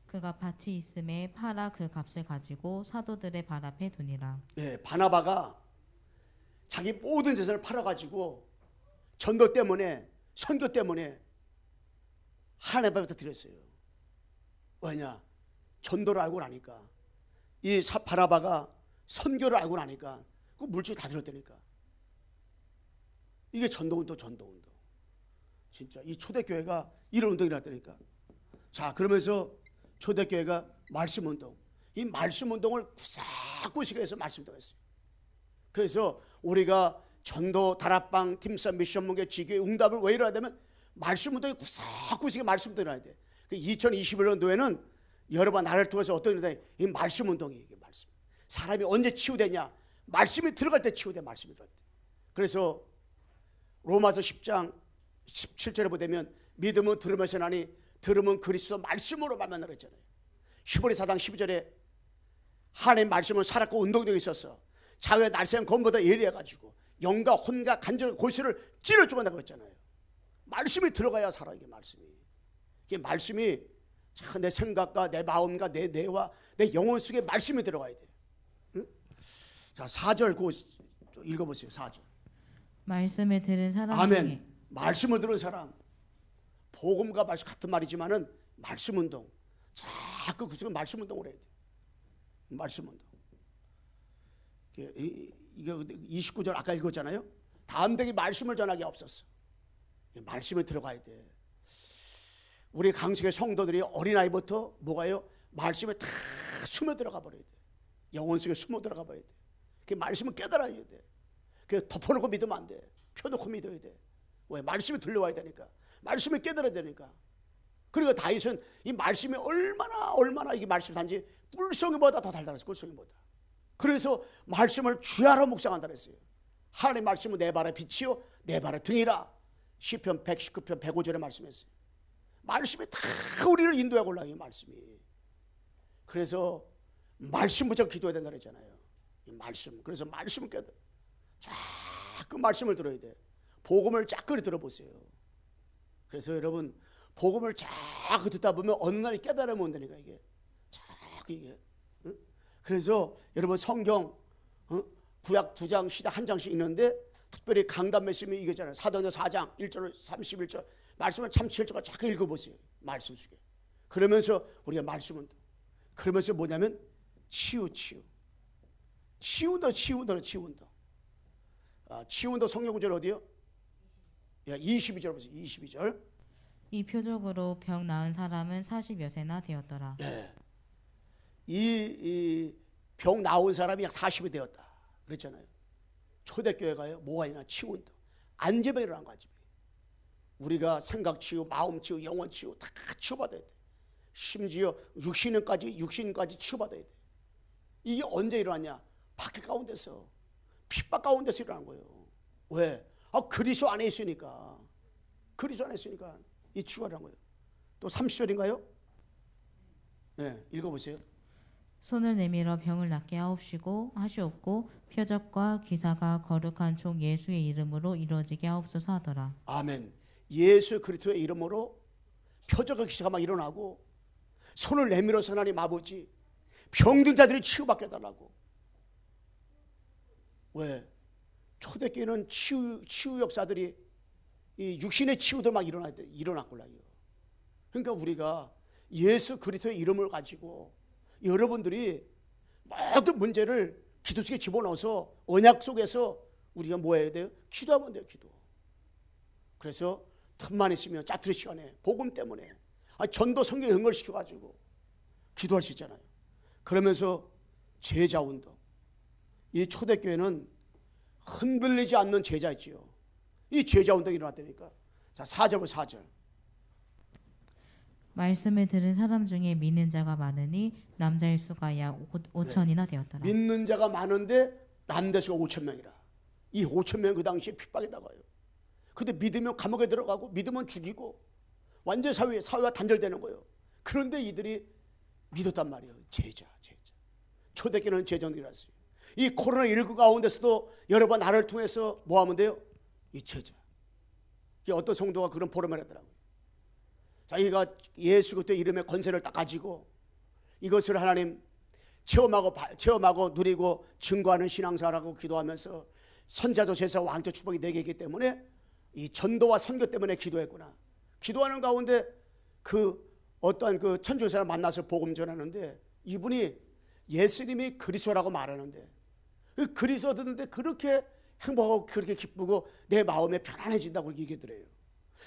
그가 밭이 있음에 팔아 그 값을 가지고 사도들의 발 앞에 두니라. 네, 바나바가 자기 모든 재산을 팔아가지고 전도 때문에 선교 때문에 하나님 앞에 드렸어요. 왜냐? 전도를 알고 나니까 이 바나바가 선교를 알고 나니까 그 물질 다 들었다니까. 이게 전도운동. 진짜 이 초대교회가 이런 운동이 났다니까. 자 그러면서 초대교회가 말씀운동, 이 말씀운동을 구석구석에 해서 말씀운동을 했어요. 그래서 우리가 전도, 다락방, 팀싸, 미션문계, 지교회 응답을 왜 이뤄야 되면 말씀운동이 구석구석에 말씀운동이 일어나야 돼. 2021년도에는 여러분 나를 통해서 어떤 일이 이 말씀운동이 이게 말씀. 사람이 언제 치유되냐? 말씀이 들어갈 때 치유돼. 말씀이 들어갈 때. 그래서 로마서 10장 17절에 보면 믿음은 들으면서 나니 들으면 그리스도 말씀으로 만나라 했잖아요. 히브리 4장 12절에 하나님 말씀은 살았고 운동력이 있었어. 자외 날쌘 검보다 예리해가지고 영과 혼과 간절 골수를 찔러 죽어나고 했잖아요. 말씀이 들어가야 살아. 이게 말씀이 내 생각과 내 마음과 내 뇌와 내 영혼 속에 말씀이 들어가야 돼. 응? 자 4절 그거 읽어보세요. 4절. 말씀을 들은 사람 아멘. 중에 말씀을 들은 사람. 복음과 말씀 같은 말이지만은 말씀운동. 자꾸 그 속에 말씀운동을 해야 돼. 말씀운동. 이게 29절 아까 읽었잖아요. 담대히 말씀을 전하게 없었어. 말씀에 들어가야 돼. 우리 강석의 성도들이 어린아이부터 뭐가요? 말씀에 다 숨어 들어가 버려야 돼. 영혼 속에 숨어 들어가 버려야 돼. 그 말씀을 깨달아야 돼. 그 덮어놓고 믿으면 안 돼. 펴놓고 믿어야 돼. 왜? 말씀이 들려와야 되니까. 말씀이 깨달아야 되니까. 그리고 다윗은 이 말씀이 얼마나 이게 말씀 단지 꿀송이보다 더 달달했어. 꿀송이보다. 그래서 말씀을 주야로 묵상한다 그랬어요. 하나님의 말씀은 내 발의 빛이요 내 발의 등이라. 시편 119편 105절에 말씀했어요. 말씀이 다 우리를 인도하고 올라가요. 말씀이. 그래서 말씀 붙잡고 기도해야 된다 그랬잖아요. 이 말씀. 그래서 말씀을 깨달아. 자꾸 말씀을 들어야 돼. 복음을 자꾸 들어보세요. 그래서 여러분 복음을 자꾸 듣다 보면 어느 날 깨달으면 온다니까 이게. 자꾸 이게. 응? 그래서 여러분 성경 구약 2장 시작 1장씩 있는데 특별히 강단 말씀이 이거잖아요. 사도행전 4장 1절 31절 말씀을 참 7절까지 자꾸 읽어보세요. 말씀 속에. 그러면서 우리가 말씀은 그러면서 뭐냐면 치유운동. 치유운동 성경 구절 어디요? 22절 보세요. 22절. 이 표적으로 병 나은 사람은 40여 세나 되었더라. 예. 이 병 나온 사람이 약 40이 되었다. 그랬잖아요. 초대교회가요. 뭐가 있나? 치유운동. 안제병이 일어난 거지. 우리가 생각 치유, 마음 치유, 영혼 치유 다 치유받아야 돼. 심지어 육신까지 치유받아야 돼. 이게 언제 일어났냐? 박해 가운데서 핍박 가운데서 일어난 거예요. 왜? 그리스도 안에 있으니까. 그리스도 안에 있으니까 이 치유가 일어난 거예요. 또 30절인가요? 네, 읽어보세요. 손을 내밀어 병을 낫게 하시옵고 표적과 기사가 거룩한 종 예수의 이름으로 이루어지게 하옵소서 하더라. 아멘. 예수 그리스도의 이름으로 표적과 기사가 막 일어나고 손을 내밀어서 하나님 아버지 병든 자들이 치유받게 해달라고. 왜? 초대교회는 치유 역사들이 이 육신의 치유도 막 일어났걸라요. 그러니까 우리가 예수 그리스도의 이름을 가지고 여러분들이 모든 문제를 기도 속에 집어넣어서 언약 속에서 우리가 뭐 해야 돼요? 기도하면 돼요. 기도. 그래서 틈만 있으면 짜투리 시간에 복음 때문에 전도 성경 연결시켜가지고 기도할 수 있잖아요. 그러면서 제자운동. 이 초대교회는 흔들리지 않는 제자였지요. 이 제자운동이 일어났다니까. 자, 4절. 말씀을 들은 사람 중에 믿는 자가 많으니 남자의 수가 약 5천이나 되었더라. 믿는 자가 많은데 남자 수가 5천 명이라. 이 5천 명 그 당시에 핍박에 나가요. 근데 믿으면 감옥에 들어가고 믿으면 죽이고 완전 사회와 단절되는 거예요. 그런데 이들이 믿었단 말이에요. 제자. 초대교회는 제자들이었어요. 이 코로나19 가운데서도 여러분 나를 통해서 뭐 하면 돼요? 이 제자. 어떤 성도가 그런 포럼을 했더라고요. 자기가 예수 그리스도의 이름의 권세를 딱 가지고 이것을 하나님 체험하고 누리고 증거하는 신앙사라고 기도하면서 선자도 제사 왕조 축복이 4개이기 때문에 이 전도와 선교 때문에 기도했구나. 기도하는 가운데 어떠한 천주교 사람 만나서 복음 전하는데 이분이 예수님이 그리스도라고 말하는데 그리스도 듣는데 그렇게 행복하고 그렇게 기쁘고 내 마음에 편안해진다고 얘기하더래요.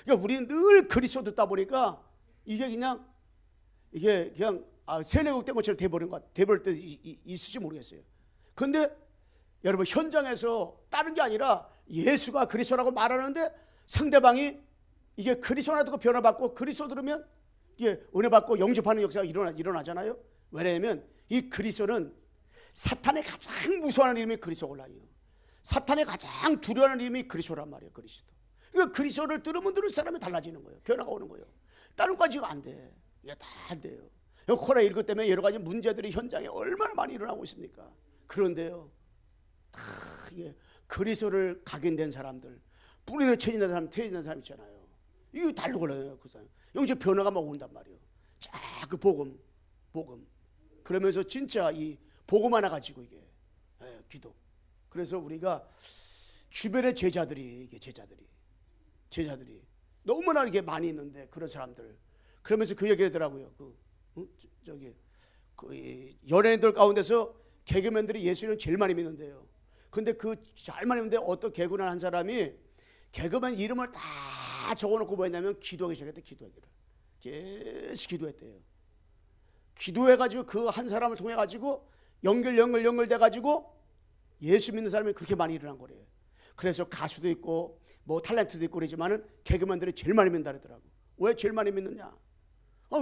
그러니까 우리는 늘 그리스도 듣다 보니까 이게 그냥 세뇌국된 것처럼 돼버릴 때 있을지 모르겠어요. 그런데 여러분 현장에서 다른 게 아니라 예수가 그리스도라고 말하는데 상대방이 이게 그리스도나 듣고 변화받고 그리스도 들으면 이게 은혜받고 영접하는 역사가 일어나잖아요. 왜냐하면 이 그리스도는 사탄의 가장 무서워하는 이름이 그리스도라요. 사탄의 가장 두려워하는 이름이 그리스도란 말이에요. 그리스도. 그러니까 그리스도를 들으면 들을 사람이 달라지는 거예요. 변화가 오는 거예요. 다른 까지가 안 돼. 이게 다 안 돼요. 코로나19 때문에 여러 가지 문제들이 현장에 얼마나 많이 일어나고 있습니까? 그런데요, 다 이게 그리스도를 각인된 사람들, 뿌리를 체인된 사람, 퇴진된 사람 있잖아요. 이거 달로 걸려요. 그 사람. 영적 변화가 막 온단 말이에요. 자, 그 복음. 그러면서 진짜 이 복음 하나 가지고 이게 기도. 그래서 우리가 주변의 제자들이 너무나 이게 많이 있는데 그런 사람들. 그러면서 그 얘기하더라고요. 연예인들 가운데서 개그맨들이 예수를 제일 많이 믿는데요. 근데 잘 많이 믿는데 어떤 개그맨 한 사람이 개그맨 이름을 다 적어놓고 뭐 했냐면 기도하기 시작했대. 기도하기를 계속 기도했대요. 기도해가지고 그 한 사람을 통해가지고 연결돼가지고 예수 믿는 사람이 그렇게 많이 일어난 거래요. 그래서 가수도 있고 뭐 탤런트도 있고 그러지만은 개그맨들이 제일 많이 믿는다 그러더라고. 왜 제일 많이 믿느냐?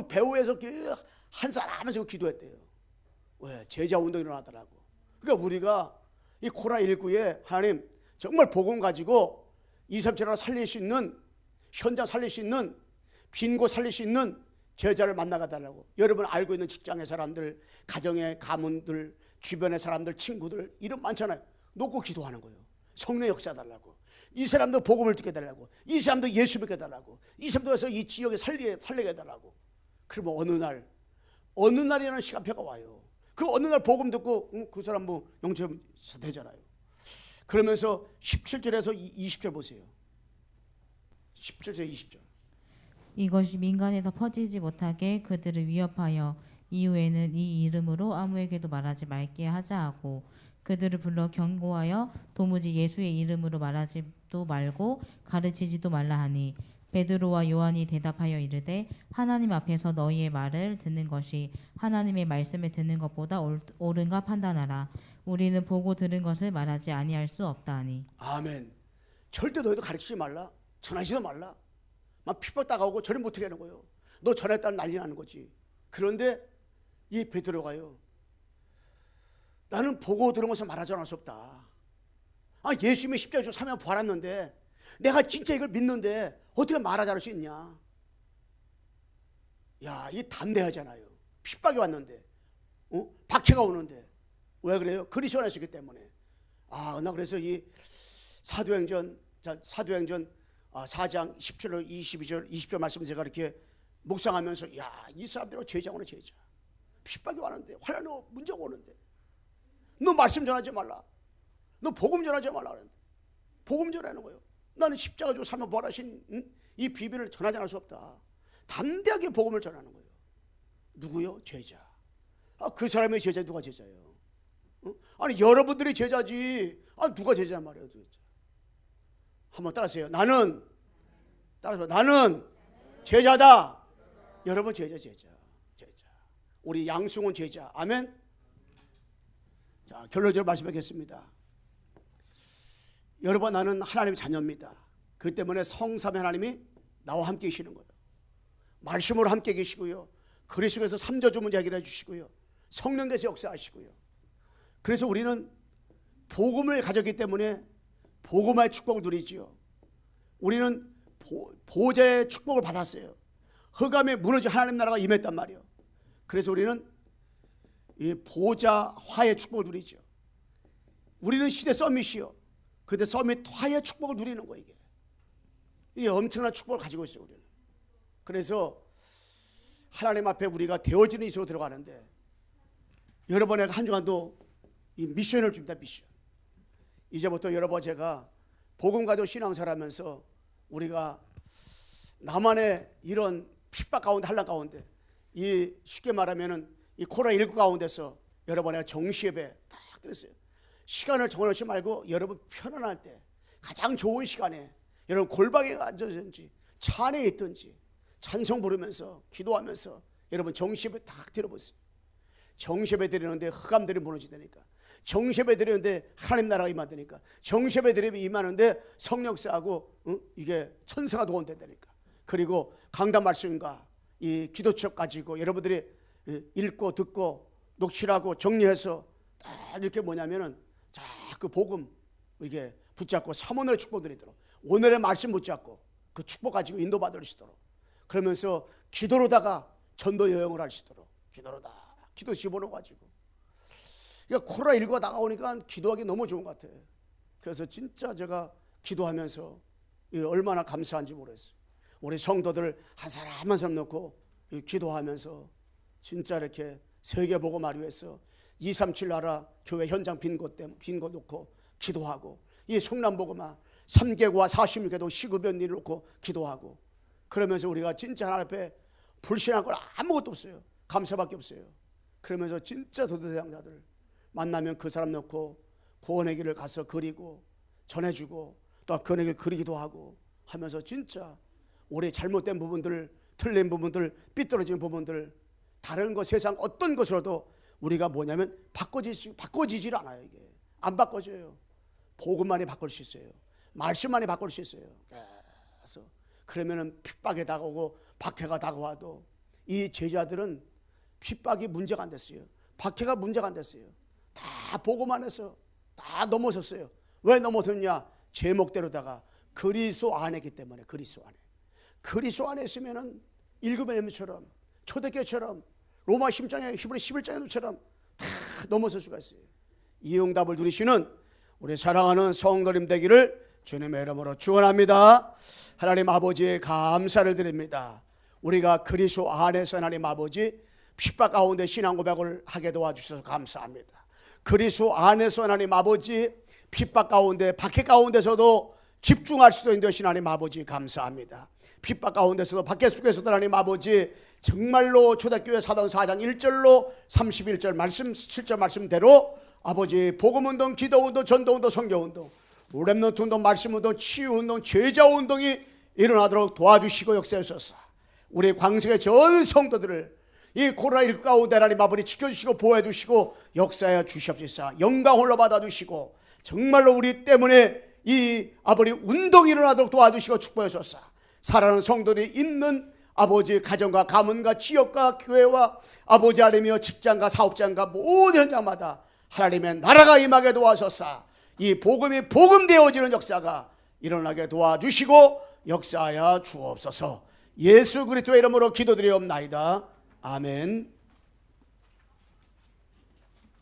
배우에서 한 사람 하면서 기도했대요. 왜? 제자 운동이 일어나더라고. 그러니까 우리가 이 코로나19에 하나님 정말 복음 가지고 237 나라 살릴 수 있는, 현장 살릴 수 있는, 빈 곳 살릴 수 있는 제자를 만나가달라고. 여러분 알고 있는 직장의 사람들, 가정의 가문들, 주변의 사람들, 친구들 이름 많잖아요. 놓고 기도하는 거예요. 성령 역사 달라고. 이 사람도 복음을 듣게 달라고. 이 사람도 예수 믿게 달라고. 이 사람도 해서 이 지역에 살리게 달라고. 그러면 어느 날이라는 시간표가 와요. 그 어느 날 복음 듣고 그 사람 뭐 영접 되잖아요. 그러면서 17절에서 20절 보세요. 17절 20절. 이것이 민간에서 퍼지지 못하게 그들을 위협하여 이후에는 이 이름으로 아무에게도 말하지 말게 하자 하고 그들을 불러 경고하여 도무지 예수의 이름으로 말하지도 말고 가르치지도 말라 하니 베드로와 요한이 대답하여 이르되 하나님 앞에서 너희의 말을 듣는 것이 하나님의 말씀을 듣는 것보다 옳은가 판단하라. 우리는 보고 들은 것을 말하지 아니할 수 없다 하니. 아멘. 절대 너희도 가르치지 말라. 전하지도 말라. 막 핍박 다가오고 전혀 못하게 하는 거예요. 너 전했다는 난리 나는 거지. 그런데 이 베드로가요, 나는 보고 들은 것을 말하지 않을 수 없다. 예수님의 십자가에 죽어 사명 부활했는데 내가 진짜 이걸 믿는데 어떻게 말하지 않을 수 있냐. 야, 이 담대하잖아요. 핍박이 왔는데, 박해가 오는데. 왜 그래요? 그리스도 안에 있기 때문에. 나 그래서 이 사도행전 4장 17절 22절 20절 말씀을 제가 이렇게 묵상하면서, 야, 이 사람들은 제자구나, 제자. 핍박이 왔는데, 환란이 문제가 오는데 너 말씀 전하지 말라, 너 복음 전하지 말라 그랬는데 복음 전하는 거예요. 나는 십자가 지고 사명 부활하신 이 비밀을 전하지 않을 수 없다. 담대하게 복음을 전하는 거예요. 누구요? 제자. 그 사람의 제자. 누가 제자예요? 아니 여러분들이 제자지. 누가 제자란 말이에요 도대체. 한번 따라하세요. 나는 제자다. 여러분 제자. 우리 양승훈 제자. 아멘. 자, 결론적으로 말씀하겠습니다. 여러분, 나는 하나님의 자녀입니다. 그 때문에 성삼위 하나님이 나와 함께 계시는 거예요. 말씀으로 함께 계시고요, 그리스도께서 삼저주문제 해결해 주시고요, 성령께서 역사하시고요. 그래서 우리는 복음을 가졌기 때문에 복음의 축복을 누리지요. 우리는 보좌의 축복을 받았어요. 흑암에 무너진 하나님 나라가 임했단 말이에요. 그래서 우리는 이 보좌화의 축복을 누리죠. 우리는 시대 서밋이요, 그때 서밋 화의 축복을 누리는 거예요. 이게 엄청난 축복을 가지고 있어요 우리는. 그래서 하나님 앞에 우리가 되어지는 이수로 들어가는데, 여러분의 한 주간도 이 미션을 줍니다. 미션. 이제부터 여러분, 제가 복음가도 신앙생활하면서 우리가 나만의 이런 핍박 가운데, 한란 가운데, 이 쉽게 말하면은 이 코로나19 가운데서 여러분의 정시예배 딱 드렸어요. 시간을 정해놓지 말고 여러분 편안할 때 가장 좋은 시간에 여러분 골방에 앉아든지 차 안에 있든지 찬송 부르면서 기도하면서 여러분 정시예배 딱 드려보세요. 정시예배 드리는데 흑암들이 무너지다니까. 정시예배 드리는데 하나님 나라가 임하다니까. 정시예배 드리면 임하는데 성령사하고 이게 천사가 도원된다니까. 그리고 강단 말씀과 이 기도책 가지고 여러분들이 읽고 듣고 녹취하고 정리해서 딱 이렇게 뭐냐면은 그 복음 이게 붙잡고 삼원의 축복 드리도록, 오늘의 말씀 붙잡고 그 축복 가지고 인도받을 수 있도록, 그러면서 기도로다가 전도 여행을 할 수 있도록, 기도 집어넣어 가지고. 그러니까 코로나19가 다가오니까 기도하기 너무 좋은 것 같아요. 그래서 진짜 제가 기도하면서 얼마나 감사한지 모르겠어요. 우리 성도들 한 사람 한 사람 놓고 기도하면서 진짜 이렇게 세계복음을 위해서 237 나라 교회 현장 빈 곳 놓고 기도하고, 이 성남복음화 3개국과 46개도 시급연 일을 놓고 기도하고, 그러면서 우리가 진짜 하나님 앞에 불신할 건 아무것도 없어요. 감사밖에 없어요. 그러면서 진짜 도도대장자들 만나면 그 사람 놓고 구원의 길을 가서 그리고 전해주고, 또 구원의 길 그리기도 하고 하면서 진짜 우리 잘못된 부분들, 틀린 부분들, 삐뚤어진 부분들, 다른 것, 세상 어떤 것으로도 우리가 뭐냐면 바꿔지질 않아요. 이게 안 바꿔져요. 복음만이 바꿀 수 있어요. 말씀만이 바꿀 수 있어요. 그래서 그러면은 핍박이 다가오고 박해가 다가와도 이 제자들은 핍박이 문제가 안 됐어요. 박해가 문제가 안 됐어요. 다 복음 안에서 다 넘어섰어요. 왜 넘어섰냐? 제목대로다가 그리스도 안에 있기 때문에. 그리스도 안에 있으면은 일곱의 내면처럼 초대교회처럼 로마 10장에 히브리 11장에처럼 다 넘어설 수가 있어요. 이 응답을 누리시는 우리 사랑하는 성도님 되기를 주님의 이름으로 축원합니다. 하나님 아버지의 감사를 드립니다. 우리가 그리스도 안에서 하나님 아버지 핍박 가운데 신앙 고백을 하게 도와주셔서 감사합니다. 그리스도 안에서 하나님 아버지 핍박 가운데 박해 가운데서도 집중할 수 있는 되신 하나님 아버지 감사합니다. 핍박 가운데서도 박해 속에서도 하나님 아버지 정말로 초대교회 사도행 4장 1절로 31절 말씀 7절 말씀대로 아버지 복음운동, 기도운동, 전도운동, 성교운동, 렘넌트 운동, 말씀운동, 치유운동, 제자운동이 일어나도록 도와주시고 역사하소서. 우리 광석의 전 성도들을 이 코로나19 가운데 하나님 아버지 지켜주시고 보호해주시고 역사해 주시옵소서. 영광 홀로 받아주시고 정말로 우리 때문에 이 아버지 운동이 일어나도록 도와주시고 축복하소서. 사랑하는 성도들이 있는 아버지 가정과 가문과 지역과 교회와 아버지 하나님이여 직장과 사업장과 모든 현장마다 하나님의 나라가 임하게 도와소서. 이 복음이 복음되어지는 역사가 일어나게 도와주시고 역사하여 주옵소서. 예수 그리스도의 이름으로 기도드리옵나이다. 아멘.